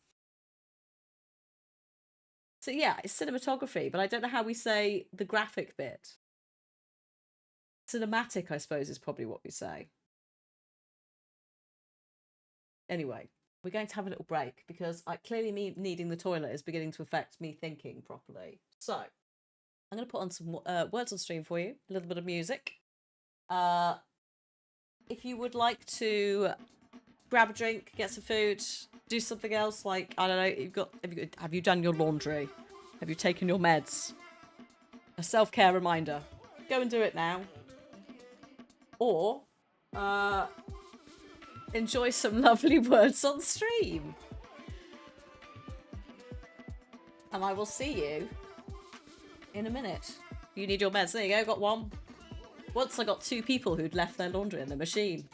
Speaker 1: So yeah, it's cinematography, but I don't know how we say the graphic bit. Cinematic, I suppose, is probably what we say. Anyway, we're going to have a little break because clearly me needing the toilet is beginning to affect me thinking properly. So I'm going to put on some words on stream for you, a little bit of music. If you would like to grab a drink, get some food, do something else, like, I don't know, have you done your laundry? Have you taken your meds? A self-care reminder. Go and do it now. Or enjoy some lovely words on stream. And I will see you in a minute. You need your meds. There you go, got one. Once I got 2 people who'd left their laundry in the machine.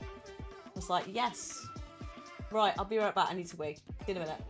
Speaker 1: I was like, yes. Right, I'll be right back. I need to wee. See you in a minute.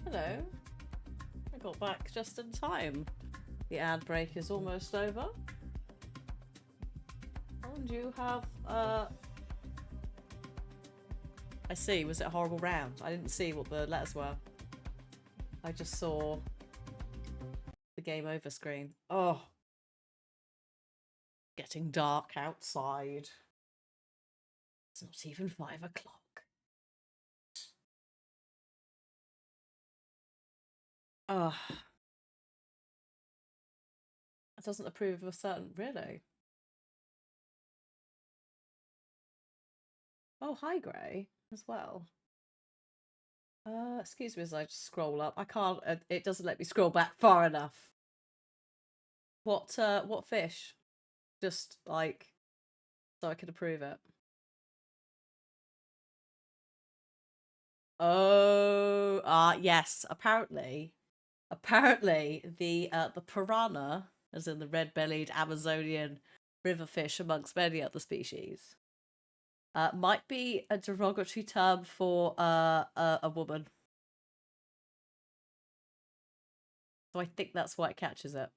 Speaker 1: Hello. I got back just in time. The ad break is almost over. And you have, I see, was it a horrible round? I didn't see what the letters were. I just saw the game over screen. Oh. Getting dark outside. It's not even 5 o'clock. Oh. It doesn't approve of a certain... Really? Oh, hi, Grey, as well. Excuse me as I just scroll up. I can't... it doesn't let me scroll back far enough. What fish? Just, like, so I could approve it. Oh, yes. Apparently, the piranha, as in the red-bellied Amazonian river fish amongst many other species, might be a derogatory term for a woman. So I think that's why it catches it.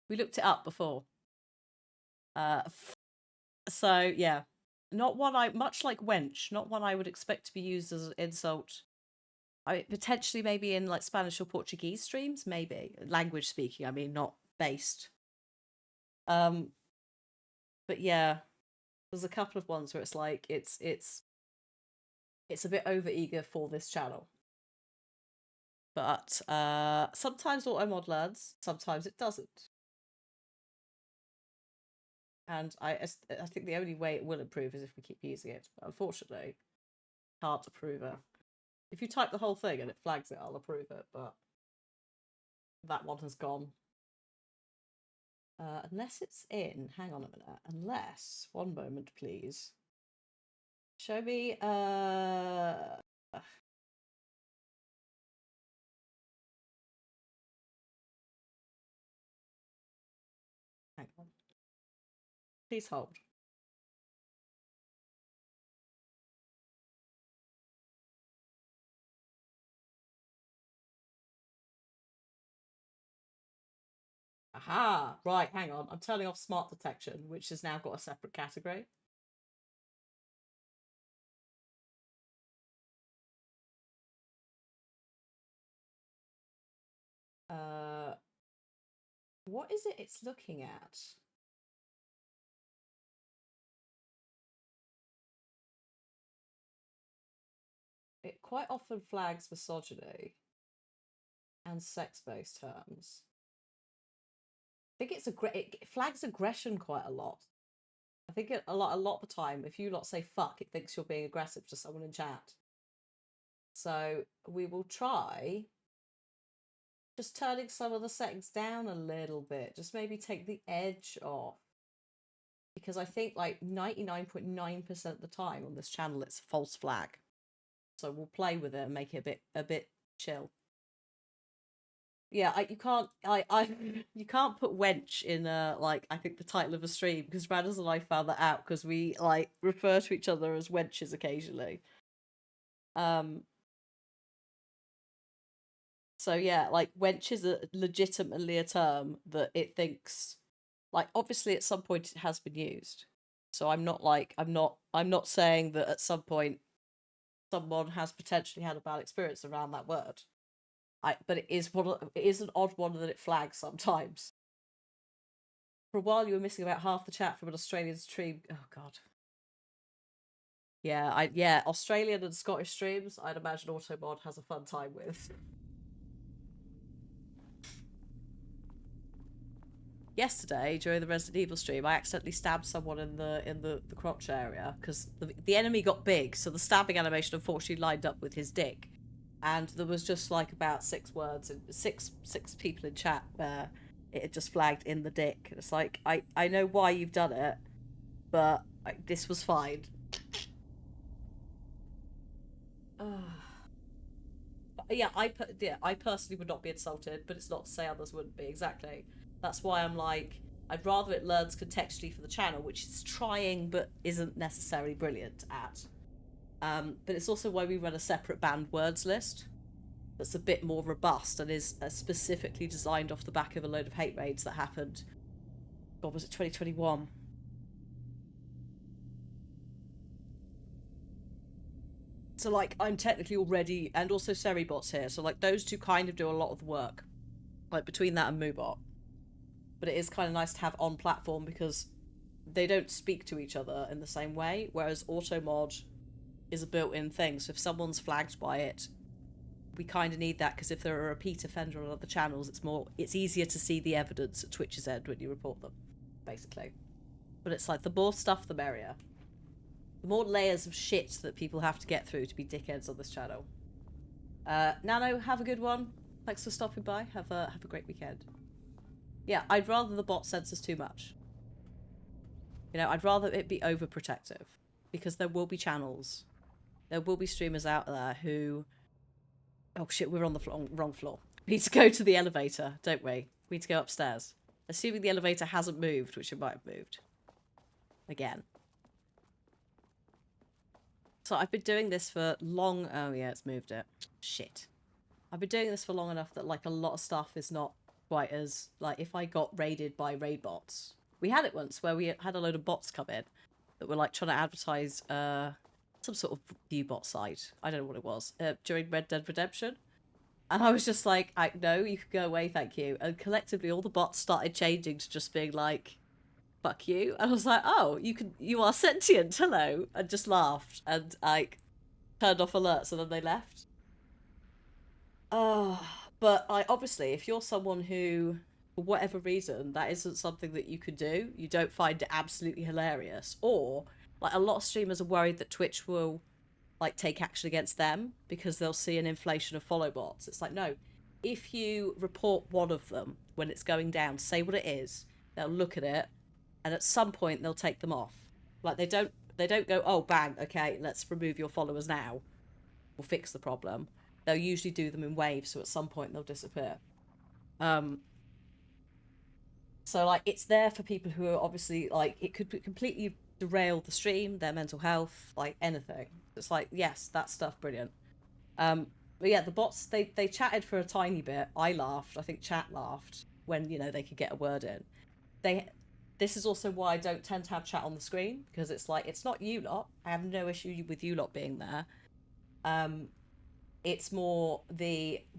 Speaker 1: We looked it up before. So yeah, not one much like wench, not one I would expect to be used as an insult. Potentially maybe in like Spanish or Portuguese streams, maybe language speaking. I mean, not based. But yeah, there's a couple of ones where it's like it's a bit over eager for this channel. But sometimes AutoMod learns, sometimes it doesn't. And I think the only way it will improve is if we keep using it. But unfortunately, can't approve it. If you type the whole thing and it flags it, I'll approve it. But that one has gone. Unless it's in. Hang on a minute. Unless, one moment, please. Show me. Hang on. Please hold. Aha! Right, hang on. I'm turning off smart detection, which has now got a separate category. What is it it's looking at? It quite often flags misogyny and sex-based terms. I think it flags aggression quite a lot. I think a lot of the time, if you lot say fuck, it thinks you're being aggressive to someone in chat. So we will try just turning some of the settings down a little bit. Just maybe take the edge off. Because I think like 99.9% of the time on this channel it's a false flag. So we'll play with it and make it a bit chill. Yeah, you can't you can't put wench in like I think the title of a stream because Radaz and I found that out because we like refer to each other as wenches occasionally. So yeah, like wench is legitimately a term that it thinks like obviously at some point it has been used. So I'm not saying that at some point someone has potentially had a bad experience around that word. But it is an odd one that it flags sometimes. For a while you were missing about half the chat from an Australian stream. Oh god. Yeah, Australian and Scottish streams, I'd imagine AutoMod has a fun time with. Yesterday, during the Resident Evil stream, I accidentally stabbed someone in the crotch area because the enemy got big, so the stabbing animation unfortunately lined up with his dick. And there was just like about 6 words and six people in chat where it had just flagged in the dick. It's like, I know why you've done it, but this was fine. Yeah, I personally would not be insulted, but it's not to say others wouldn't be, exactly. That's why I'm like, I'd rather it learns contextually for the channel, which it's trying but isn't necessarily brilliant at. But it's also why we run a separate banned words list. that's a bit more robust and is specifically designed off the back of a load of hate raids that happened. God, was it 2021? So, like, I'm technically already, and also Seribot's here, so, like, those two kind of do a lot of the work. Like, between that and Moobot. But it is kind of nice to have on platform because they don't speak to each other in the same way, whereas Automod is a built-in thing. So if someone's flagged by it, we kind of need that, because if they're a repeat offender on other channels, it's easier to see the evidence at Twitch's end when you report them, basically. But it's like, the more stuff, the merrier. The more layers of shit that people have to get through to be dickheads on this channel. Nano, have a good one. Thanks for stopping by. Have a great weekend. Yeah, I'd rather the bot censors too much. You know, I'd rather it be overprotective, because there will be channels, there will be streamers out there who... Oh shit, we're on the wrong floor. We need to go to the elevator, don't we? We need to go upstairs. Assuming the elevator hasn't moved, which it might have moved. Again. So I've been doing this for long... Oh yeah, it's moved it. Shit. I've been doing this for long enough that, like, a lot of stuff is not quite as... Like, if I got raided by raid bots... We had it once where we had a load of bots come in that were, like, trying to advertise some sort of view bot site. I don't know what it was. During Red Dead Redemption. And I was just like, no, you can go away, thank you. And collectively, all the bots started changing to just being like, fuck you. And I was like, oh, you are sentient, hello. And just laughed and, like, turned off alerts, and then they left. But obviously, if you're someone who, for whatever reason, that isn't something that you could do, you don't find it absolutely hilarious, or, like, a lot of streamers are worried that Twitch will, like, take action against them because they'll see an inflation of follow bots. It's like, no, if you report one of them when it's going down, say what it is, they'll look at it, and at some point they'll take them off. Like, they don't go, oh, bang, okay, let's remove your followers now. We'll fix the problem. They'll usually do them in waves, so at some point they'll disappear. So, like, it's there for people who are obviously, like, it could completely derail the stream, their mental health, like, anything. It's like, yes, that stuff, brilliant. But yeah, the bots, they chatted for a tiny bit. I laughed. I think chat laughed when, you know, they could get a word in. This is also why I don't tend to have chat on the screen, because it's like, it's not you lot. I have no issue with you lot being there. It's more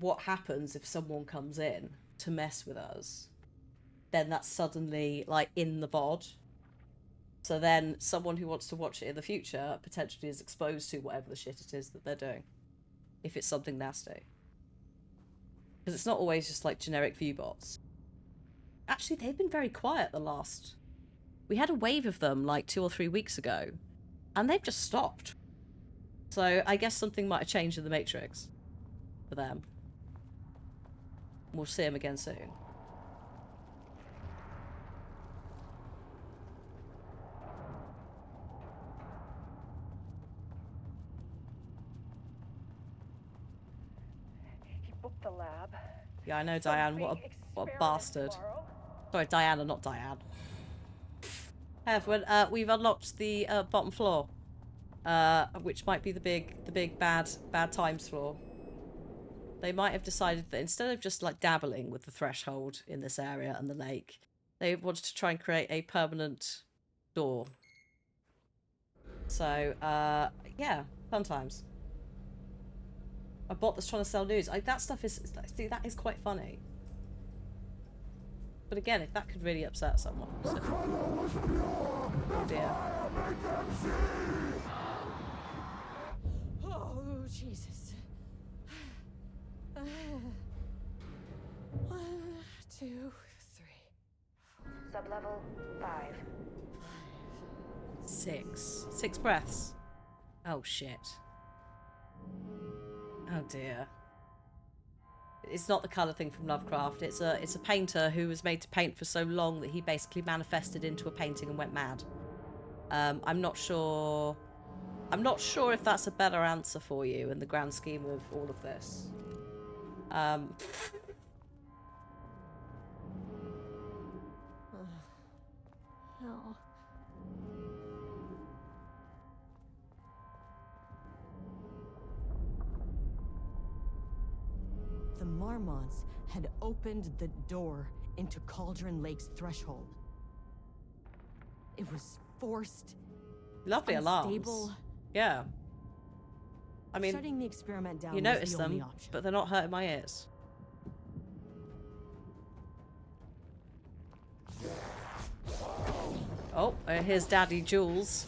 Speaker 1: what happens if someone comes in to mess with us, then that's suddenly, like, in the VOD. So then someone who wants to watch it in the future potentially is exposed to whatever the shit it is that they're doing, if it's something nasty. Because it's not always just, like, generic view bots. Actually, they've been very quiet the last... We had a wave of them, like, 2 or 3 weeks ago, and they've just stopped. So I guess something might have changed in the Matrix for them. We'll see them again soon.
Speaker 2: He booked the lab.
Speaker 1: Yeah, I know, Diane. What a bastard.
Speaker 2: Tomorrow.
Speaker 1: Sorry, Diana, not Diane. Everyone, we've unlocked the bottom floor, which might be the big bad times floor. They might have decided that instead of just, like, dabbling with the threshold in this area and the lake, they wanted to try and create a permanent door. So, yeah, fun times. A bot that's trying to sell news. That stuff is, see, that is quite funny. But again, if that could really upset someone. So. Oh dear.
Speaker 4: Oh, Jesus. 1, 2, 3.
Speaker 2: Sublevel 5.
Speaker 1: 6 breaths. Oh shit. Oh dear. It's not the colour thing from Lovecraft. It's a painter who was made to paint for so long that he basically manifested into a painting and went mad. I'm not sure if that's a better answer for you in the grand scheme of all of this.
Speaker 4: No. The Marmonts had opened the door into Cauldron Lake's threshold. It was forced,
Speaker 1: Lovely
Speaker 4: unstable.
Speaker 1: alarms. Yeah. I mean,
Speaker 4: Shutting the experiment down
Speaker 1: you
Speaker 4: was
Speaker 1: notice
Speaker 4: the only
Speaker 1: them,
Speaker 4: option.
Speaker 1: but they're not hurting my ears. Oh, here's Daddy Jules.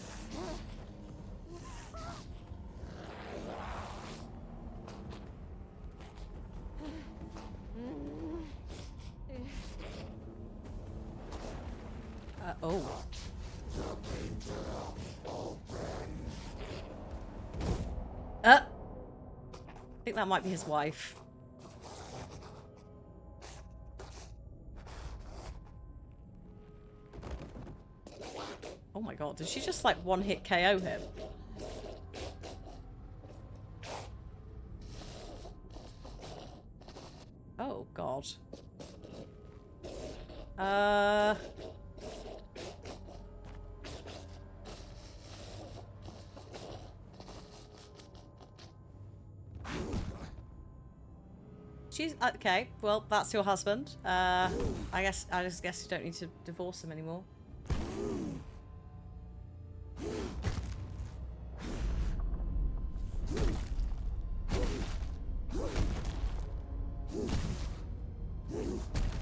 Speaker 1: Oh. I think that might be his wife. Oh my god, did she just like one hit KO him? Oh god. She's okay. Well, that's your husband. I just guess you don't need to divorce him anymore.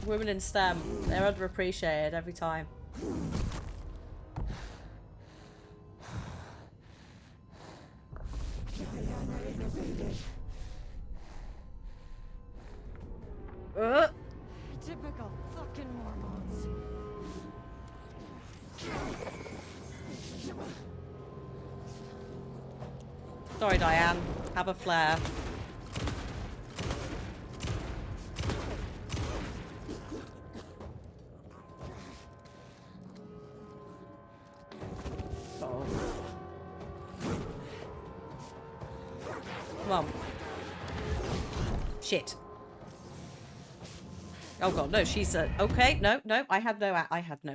Speaker 1: Women in STEM, they're underappreciated every time.
Speaker 4: Typical fucking Marmonts.
Speaker 1: Sorry, Diane. Have a flare. Oh. Come on. Shit. Oh god, no, she's okay. No, I had no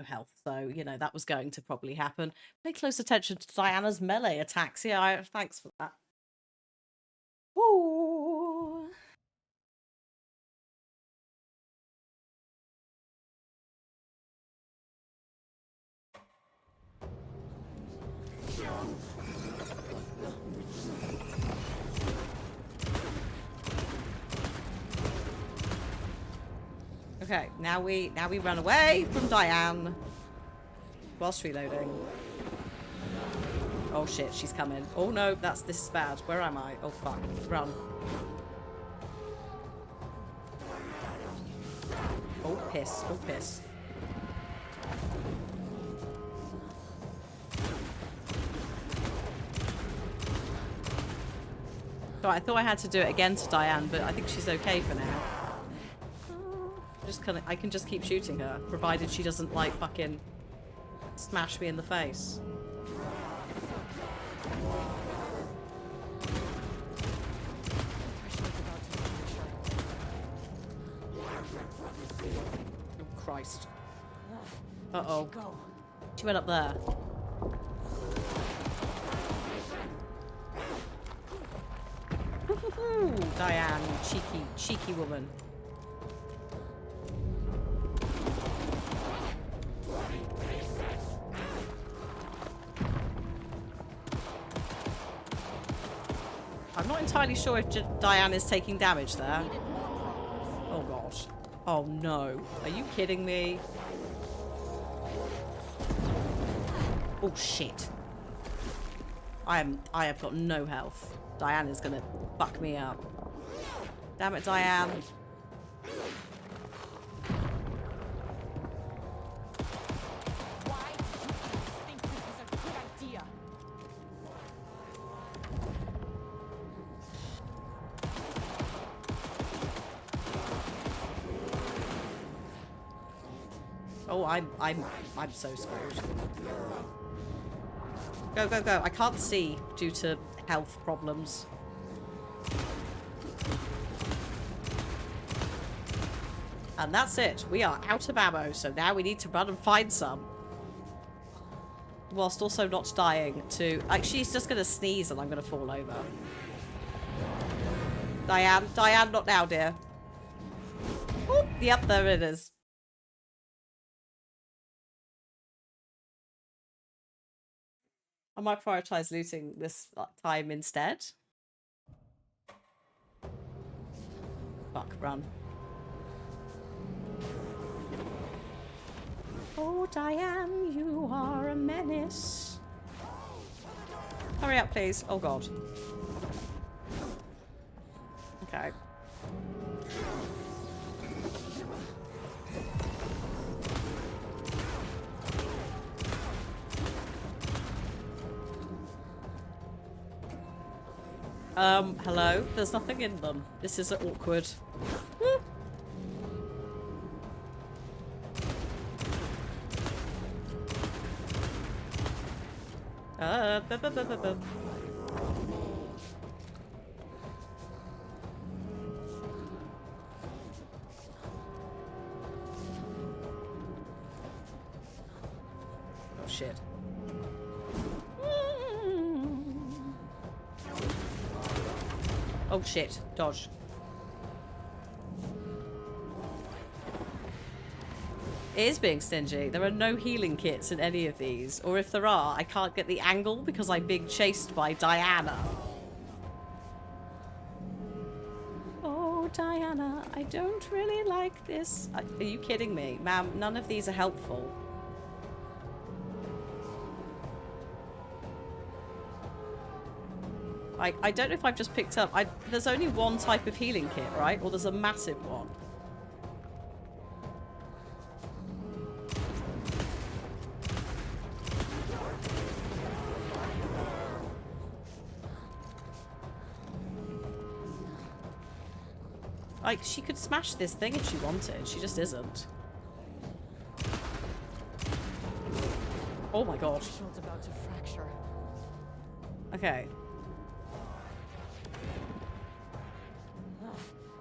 Speaker 1: health, so you know that was going to probably happen. Pay close attention to Diana's melee attacks. Yeah, thanks for that. Woo. Okay, now we run away from Diane whilst reloading. Oh shit, she's coming. Oh no, this is bad. Where am I? Oh fuck. Run. Oh piss. Oh piss. So I thought I had to do it again to Diane, but I think she's okay for now. I can just keep shooting her, provided she doesn't like fucking smash me in the face. Oh Christ. Uh-oh. She went up there. Diane, cheeky woman. I'm not entirely sure if Diane is taking damage there. Oh gosh. Oh no. Are you kidding me? Oh shit. I have got no health. Diane is gonna fuck me up. Damn it, Diane.
Speaker 4: Why did you think this was a good idea?
Speaker 1: Oh, I'm so screwed. Go, go, go. I can't see due to health problems. And that's it. We are out of ammo, so now we need to run and find some. Whilst also not dying to... Like, she's just going to sneeze and I'm going to fall over. Diane, not now, dear. Oh, yep, there it is. I might prioritize looting this time instead. Fuck, run. Oh, Diane, you are a menace. Hurry up, please. Oh, God. Okay. Hello? There's nothing in them. This is awkward. Woo. Bu- bu- bu- bu- bu. Oh, shit. Oh shit, dodge. It is being stingy. There are no healing kits in any of these. Or if there are, I can't get the angle because I'm being chased by Diana. Oh, Diana, I don't really like this. Are you kidding me? Ma'am, none of these are helpful. I don't know if I've just picked up... there's only one type of healing kit, right? Or there's a massive one. Like, she could smash this thing if she wanted. She just isn't. Oh my god.
Speaker 4: Shield's about to fracture.
Speaker 1: Okay.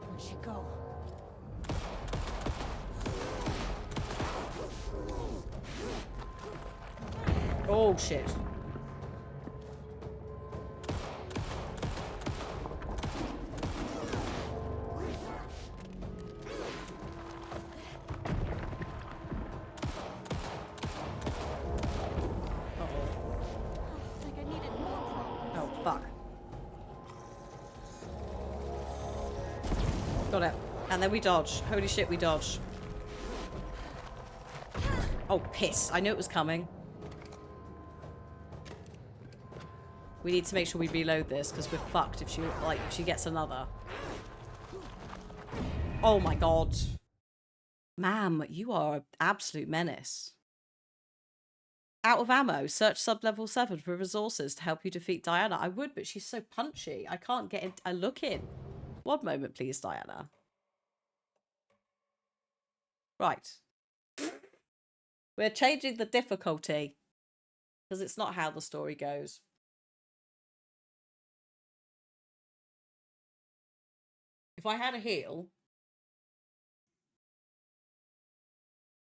Speaker 4: Where'd she go?
Speaker 1: Oh shit.
Speaker 4: Like I needed more
Speaker 1: Oh, fuck. Got it. And then we dodge. Holy shit, we dodge. Oh, piss. I knew it was coming. We need to make sure we reload this, because we're fucked if she gets another. Oh my god. Ma'am, you are an absolute menace. Out of ammo. Search sub-level 7 for resources to help you defeat Diana. I would, but she's so punchy. I can't get a look in. One moment, please, Diana. Right. We're changing the difficulty. Because it's not how the story goes. If I had a heal...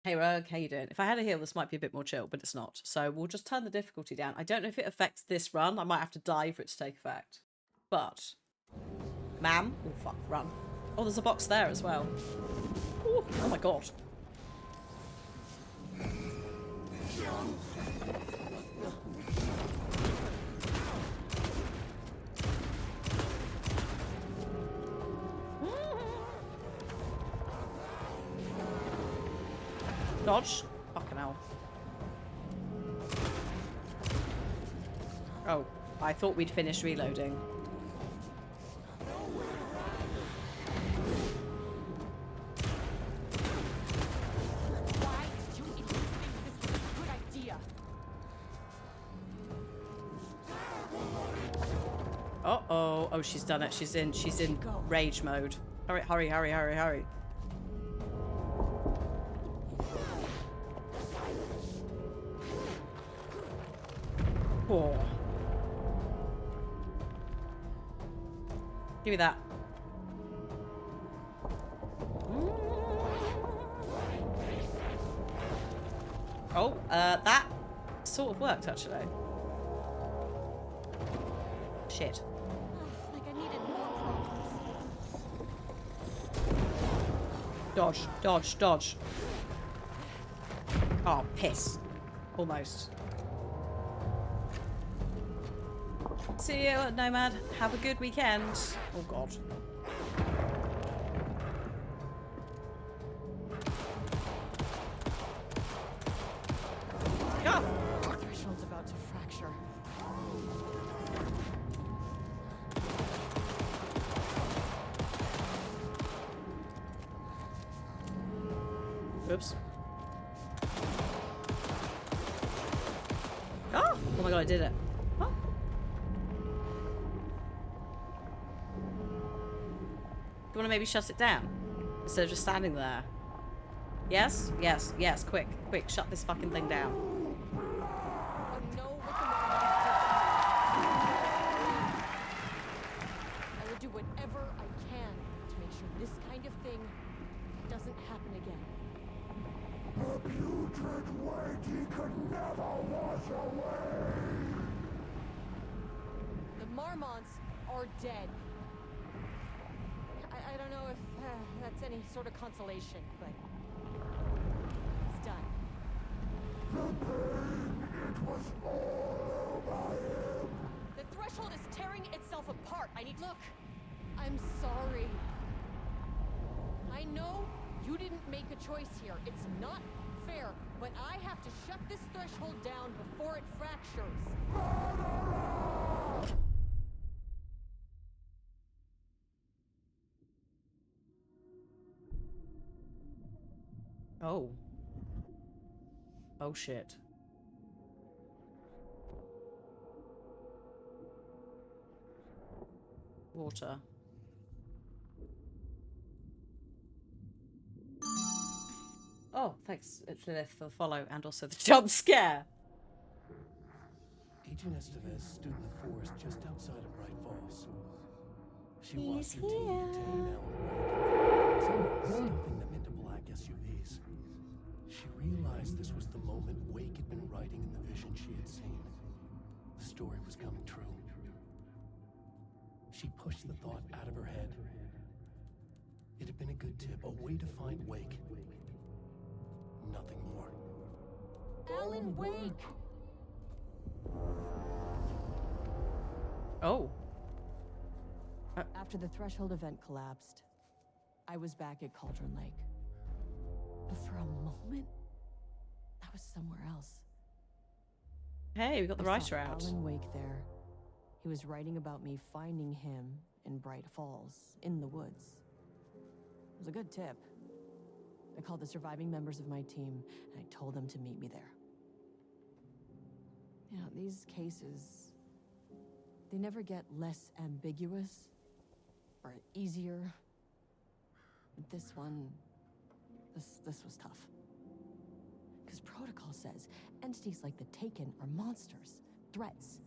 Speaker 1: Hey Rogue, how you doing? If I had a heal, this might be a bit more chill, but it's not. So we'll just turn the difficulty down. I don't know if it affects this run. I might have to die for it to take effect. But... Ma'am? Oh, fuck. Run. Oh, there's a box there as well. Ooh, oh my god. Dodge. Fucking hell. Oh, I thought we'd finished reloading.
Speaker 4: Why did you even think this was a good idea?
Speaker 1: Uh-oh. Oh, she's done it. She's in rage mode. Hurry, hurry, hurry, hurry, hurry. Oh. Give me that. Oh, that sort of worked actually. Shit.
Speaker 4: Like I needed more problems.
Speaker 1: Dodge, dodge, dodge. Oh, piss. Almost. See you, Nomad. Have a good weekend. Oh, God. Ah!
Speaker 4: The threshold's about to fracture.
Speaker 1: Oops. Oh! Oh my god, I did it. Oh. Do you want to maybe shut it down? Instead of just standing there? Yes? Yes, yes, quick, quick, shut this fucking thing down.
Speaker 4: I will do whatever I can to make sure this kind of thing doesn't happen again.
Speaker 5: A putrid weight he could never wash away.
Speaker 4: The Marmonts are dead. I don't know if that's any sort of consolation, but it's done.
Speaker 5: The pain, it was all over him.
Speaker 4: The threshold is tearing itself apart. I need look. I'm sorry. I know you didn't make a choice here. It's not fair, but I have to shut this threshold down before it fractures.
Speaker 1: Oh. Oh shit. Water. Oh, thanks, Lilith, for the follow and also the jump scare.
Speaker 3: Agent Estevez stood in the forest just outside of Bright Falls. She
Speaker 1: He's
Speaker 3: watched her team
Speaker 1: here.
Speaker 3: detain Alan Wake, stuffing them into black SUVs. She realized this was the moment Wake had been writing in the vision she had seen. The story was coming true. She pushed the thought out of her head. It had been a good tip, a way to find Wake. Nothing more.
Speaker 4: Alan Wake!
Speaker 1: Oh.
Speaker 4: After the threshold event collapsed, I was back at Cauldron Lake. But for a moment, I was somewhere else.
Speaker 1: Hey, we got the
Speaker 4: I
Speaker 1: writer
Speaker 4: saw
Speaker 1: out.
Speaker 4: Alan Wake there. He was writing about me finding him in Bright Falls, in the woods. It was a good tip. I called the surviving members of my team, and I told them to meet me there. You know, these cases, they never get less ambiguous or easier. But this one, this was tough. Because protocol says entities like the Taken are monsters, threats.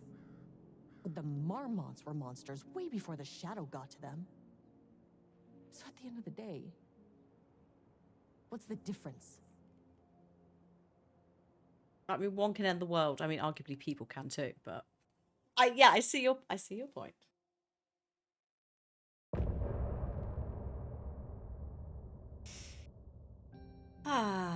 Speaker 4: But the Marmonts were monsters way before the Shadow got to them. So at the end of the day, what's the difference?
Speaker 1: I mean, one can end the world. I mean, arguably people can too, but I see your point. Ah.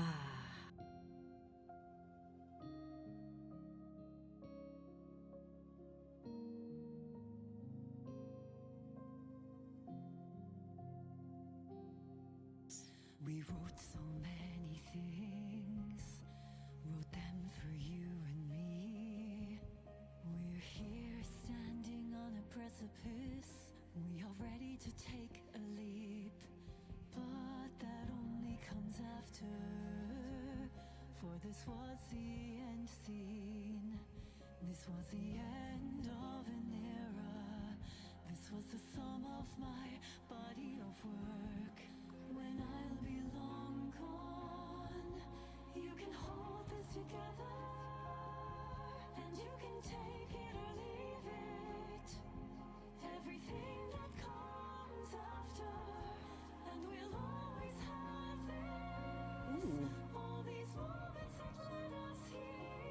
Speaker 8: We wrote so many things, wrote them for you and me. We're here standing on a precipice. We are ready to take a leap, but that only comes after. For this was the end scene. This was the end of an era. This was the sum of my body of work. When I'll be long gone, you can hold this together, and you can take it or leave it. Everything that comes after, and we'll always have this. All these moments that led us here,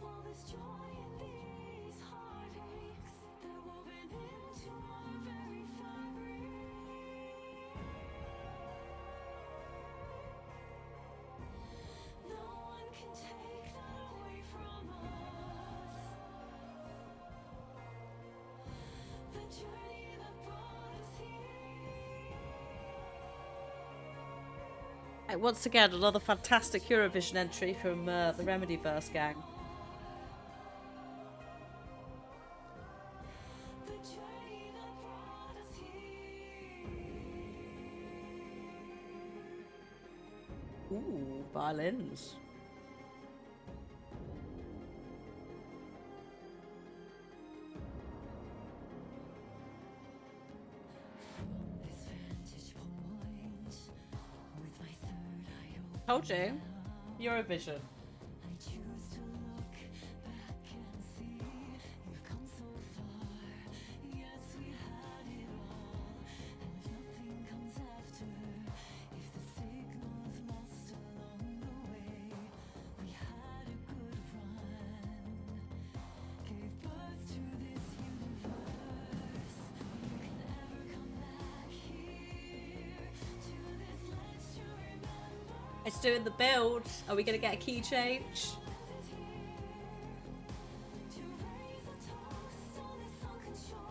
Speaker 8: all this joy and these heartaches, they're woven into our very fabric.
Speaker 1: Once again, another fantastic Eurovision entry from the Remedyverse gang. Ooh, violins. Told you. Eurovision. It's doing the build. Are we gonna get a key change?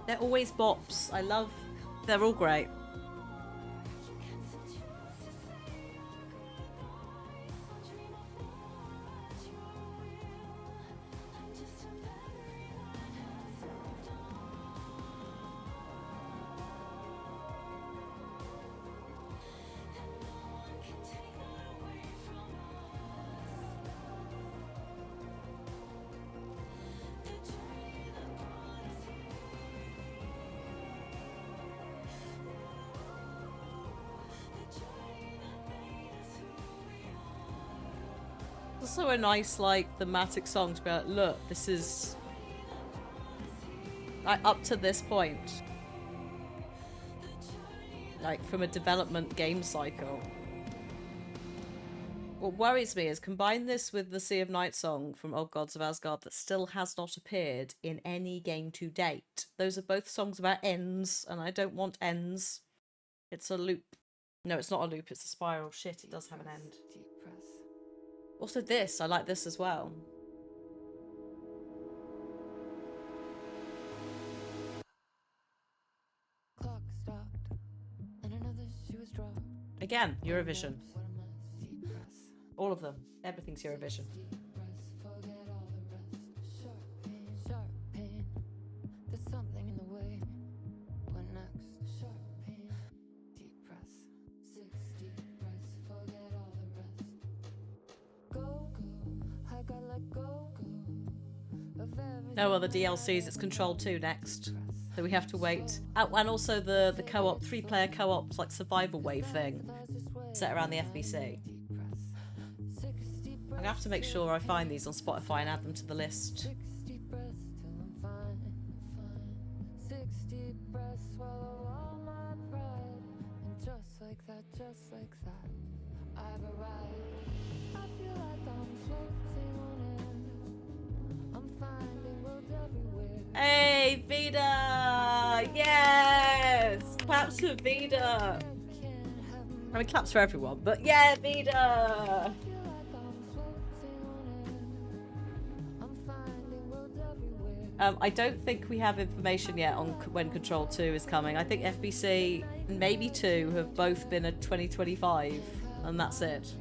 Speaker 1: They're always bops. I love. They're all great. It's also a nice, like, thematic song to be like, look, this is like up to this point, like from a development game cycle. What worries me is combine this with the Sea of Night song from Old Gods of Asgard that still has not appeared in any game to date. Those are both songs about ends, and I don't want ends. It's a loop. No, it's not a loop, it's a spiral. Shit, it does have an end. Also this, I like this as well.
Speaker 6: Clock stopped, and another shoe was dropped.
Speaker 1: Again, Eurovision.
Speaker 6: What a mess. Deep press.
Speaker 1: All of them. Everything's Eurovision.
Speaker 6: Deep press. Forget all the rest. Sharp pain. Sharp pain. There's something in the way. What next? Sharp pain. Deep press. 6 deep press. Forget all the rest. Go, go. I gotta let go, go. Of everything.
Speaker 1: No other DLCs, it's Control 2 next. So we have to wait. Oh, and also the co-op, 3-player co-op, like survival wave thing, set around the FBC. I'm gonna have to make sure I find these on Spotify and add them to the list.
Speaker 6: 60 breaths till I'm fine, fine. 60 breaths, swallow all my pride. And just like that, I've arrived. I feel like I'm floating on air. I'm finding roads everywhere.
Speaker 1: Hey, Vida! Yes! Claps for Vida! I mean, claps for everyone, but yeah, Vida! I don't think we have information yet on when Control 2 is coming. I think FBC, maybe 2, have both been at 2025, and that's it.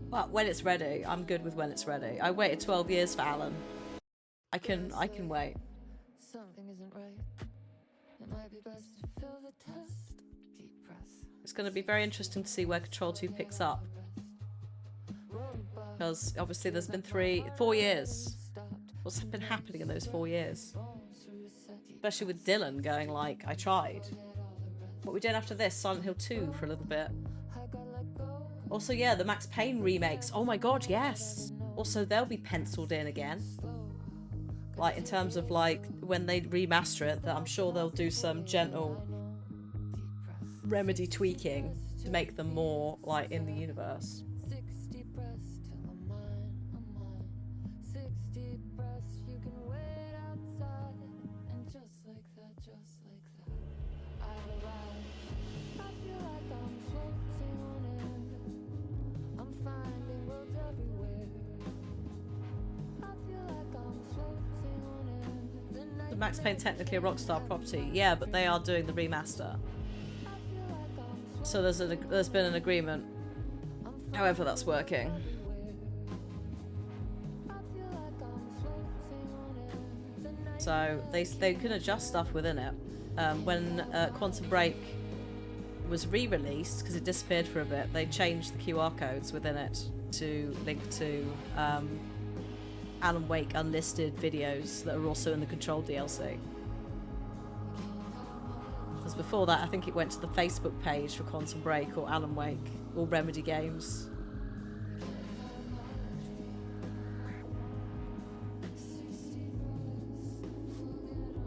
Speaker 1: But when it's ready, I'm good with when it's ready. I waited 12 years for Alan. I can wait.
Speaker 6: Something isn't right. It might be best to fill the test. Deep press.
Speaker 1: It's going to be very interesting to see where Control 2 picks up. Because obviously there's been 4 years. What's been happening in those 4 years? Especially with Dylan going like, I tried. What we did after this, Silent Hill 2 for a little bit. Also, yeah, the Max Payne remakes. Oh my god, yes! Also, they'll be penciled in again. Like, in terms of, like, when they remaster it, that I'm sure they'll do some gentle Remedy tweaking to make them more, like, in the universe.
Speaker 6: 60 breaths till I'm mine. 60 breaths, you can wait outside. And just like that, I've arrived. I feel like I'm floating on air. I'm finding roads everywhere. I feel like I'm floating on air.
Speaker 1: The Max Payne technically a Rockstar property, yeah, but they are doing the remaster.
Speaker 6: I feel like I'm
Speaker 1: So there's been an agreement. However that's working. So they can adjust stuff within it. When Quantum Break was re-released, because it disappeared for a bit, they changed the QR codes within it to link to Alan Wake unlisted videos that are also in the Control DLC. Because before that, I think it went to the Facebook page for Quantum Break or Alan Wake or Remedy Games.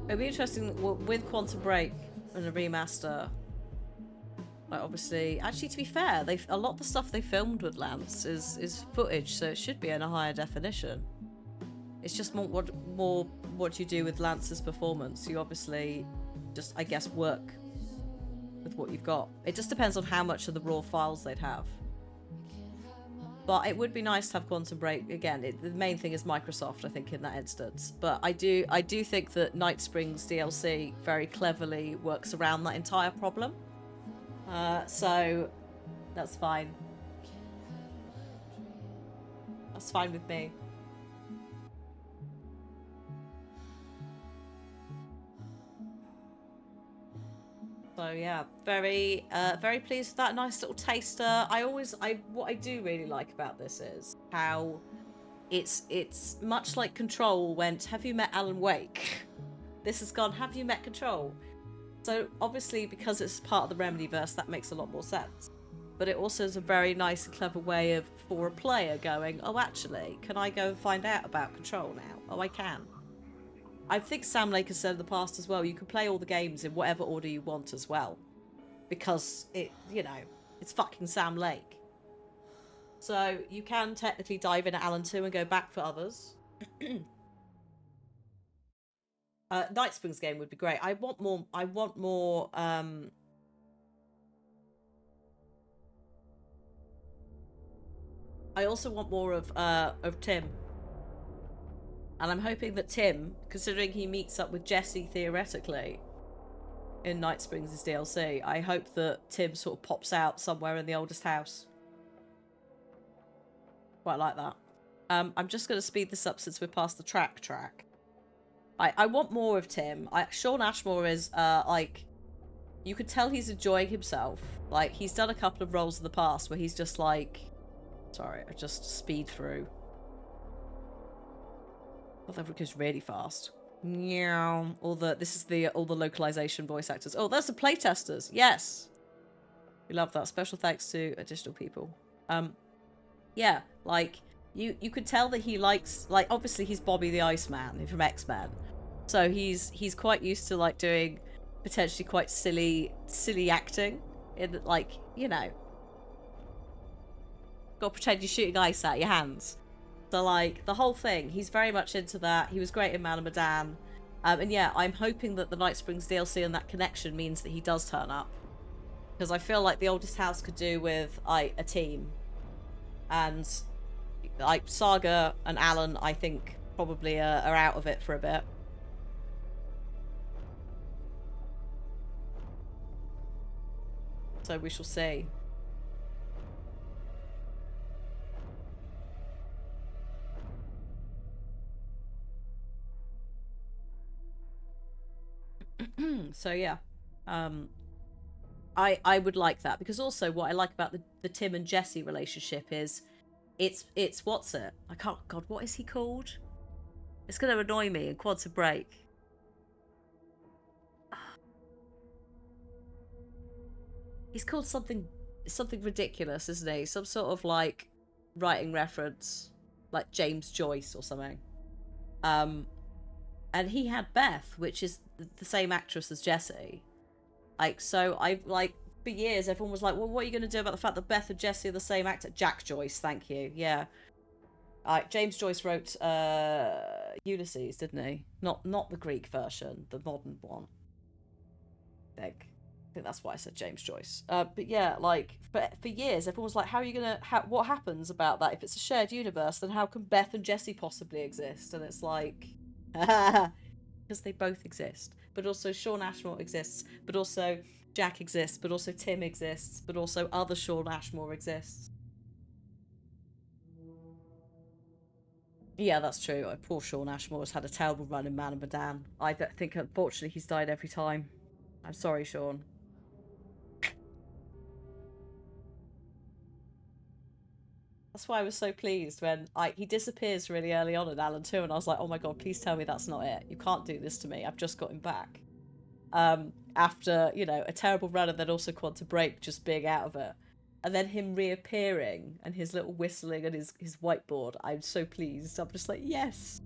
Speaker 1: It'd be interesting with Quantum Break and a remaster. Like obviously, actually, to be fair, a lot of the stuff they filmed with Lance is footage, so it should be in a higher definition. It's just more what you do with Lance's performance. You obviously just, I guess, work with what you've got. It just depends on how much of the raw files they'd have. But it would be nice to have Quantum Break again. The main thing is Microsoft, I think, in that instance. But I do think that Night Springs DLC very cleverly works around that entire problem. So that's fine. That's fine with me. So yeah, very pleased with that. Nice little taster. What I do really like about this is how it's much like Control went, have you met Alan Wake? This has gone, have you met Control? So obviously because it's part of the Remedyverse, that makes a lot more sense. But it also is a very nice and clever way for a player going, oh actually, can I go and find out about Control now? Oh, I can. I think Sam Lake has said in the past as well, you can play all the games in whatever order you want as well. Because it's fucking Sam Lake. So you can technically dive into Alan 2 and go back for others. Night Springs game would be great. I want more I also want more of Tim. And I'm hoping that Tim, considering he meets up with Jesse theoretically in Night Springs' DLC, I hope that Tim sort of pops out somewhere in the oldest house. Quite like that. I'm just going to speed this up since we're past the track. I want more of Tim. Sean Ashmore is, you could tell he's enjoying himself. Like, he's done a couple of roles in the past where he's just like... Sorry, I just speed through. Oh, that goes really fast. Meow. All the localization voice actors. Oh, there's the playtesters. Yes. We love that. Special thanks to additional people. Yeah, like you could tell that he likes, like, obviously he's Bobby the Iceman from X-Men. So he's quite used to like doing potentially quite silly acting in, like, gotta pretend you're shooting ice out your hands. So, like, the whole thing, he's very much into that. He was great in Man of Medan. And yeah, I'm hoping that the Night Springs DLC and that connection means that he does turn up. Because I feel like the oldest house could do with a team. And, like, Saga and Alan, I think, probably are out of it for a bit. So we shall see. So yeah, I would like that, because also what I like about the Tim and Jesse relationship is it's what's it? I can't. God, what is he called? It's gonna annoy me in Quantum Break. He's called something ridiculous, isn't he? Some sort of like writing reference, like James Joyce or something. And he had Beth, which is the same actress as Jesse. Like, so I like for years everyone was like, well, what are you going to do about the fact that Beth and Jesse are the same actor? Jack Joyce, thank you. Yeah. James Joyce wrote Ulysses, didn't he? Not the Greek version, the modern one. I think that's why I said James Joyce. But yeah, like for years everyone was like, how are you gonna? What happens about that? If it's a shared universe, then how can Beth and Jesse possibly exist? And it's like. Because they both exist, but also Sean Ashmore exists, but also Jack exists, but also Tim exists, but also other Sean Ashmore exists. Yeah, that's true. Poor Sean Ashmore has had a terrible run in Man of Medan. I think, unfortunately, he's died every time. I'm sorry, Sean. That's why I was so pleased when he disappears really early on in Alan 2, and I was like, oh my god, please tell me that's not it. You can't do this to me. I've just got him back. After, you know, a terrible run and then also Quantum Break just being out of it. And then him reappearing and his little whistling and his whiteboard. I'm so pleased. I'm just like, yes.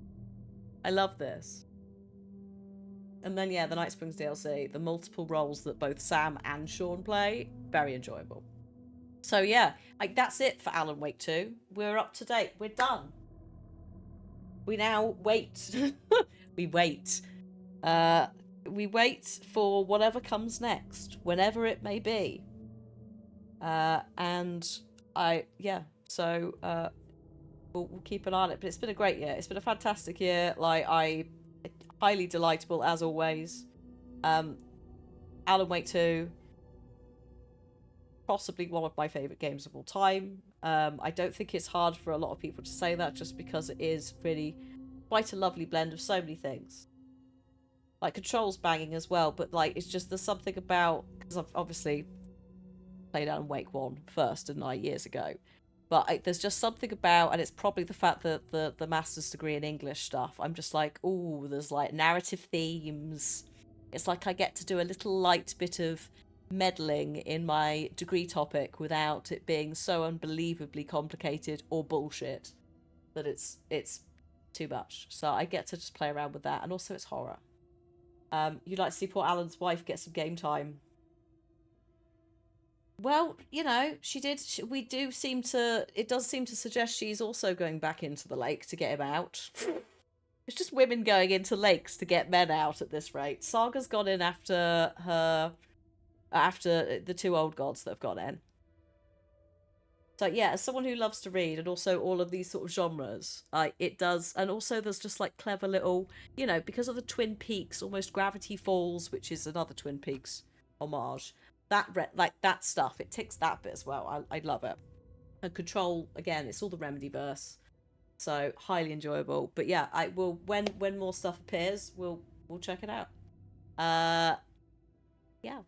Speaker 1: I love this. And then, yeah, the Night Springs DLC, the multiple roles that both Sam and Sean play, very enjoyable. So, yeah, that's it for Alan Wake 2. We're up to date. We're done. We now wait. We wait. We wait for whatever comes next, whenever it may be. We'll keep an eye on it. But it's been a great year. It's been a fantastic year. Highly delightful as always. Alan Wake 2, possibly one of my favourite games of all time. I don't think it's hard for a lot of people to say that, just because it is really quite a lovely blend of so many things. Like, Control's banging as well, but it's just, there's something about, because I've obviously played Alan Wake 1 first, and 9 years ago. But there's just something about, and it's probably the fact that the master's degree in English stuff, I'm just like, ooh, there's narrative themes. It's like I get to do a little light bit of meddling in my degree topic without it being so unbelievably complicated or bullshit that it's too much. So I get to just play around with that, and also it's horror. You'd like to see poor Alan's wife get some game time. Well, you know, it does seem to suggest she's also going back into the lake to get him out. It's just women going into lakes to get men out at this rate. Saga's gone in after the two old gods that have gone in. So yeah, as someone who loves to read, and also all of these sort of genres, it does, and also there's just clever little, you know, because of the Twin Peaks, almost Gravity Falls, which is another Twin Peaks homage. That stuff, it ticks that bit as well. I love it. And Control, again, it's all the Remedy-verse, so highly enjoyable. But yeah, I will, when more stuff appears, we'll check it out. Yeah.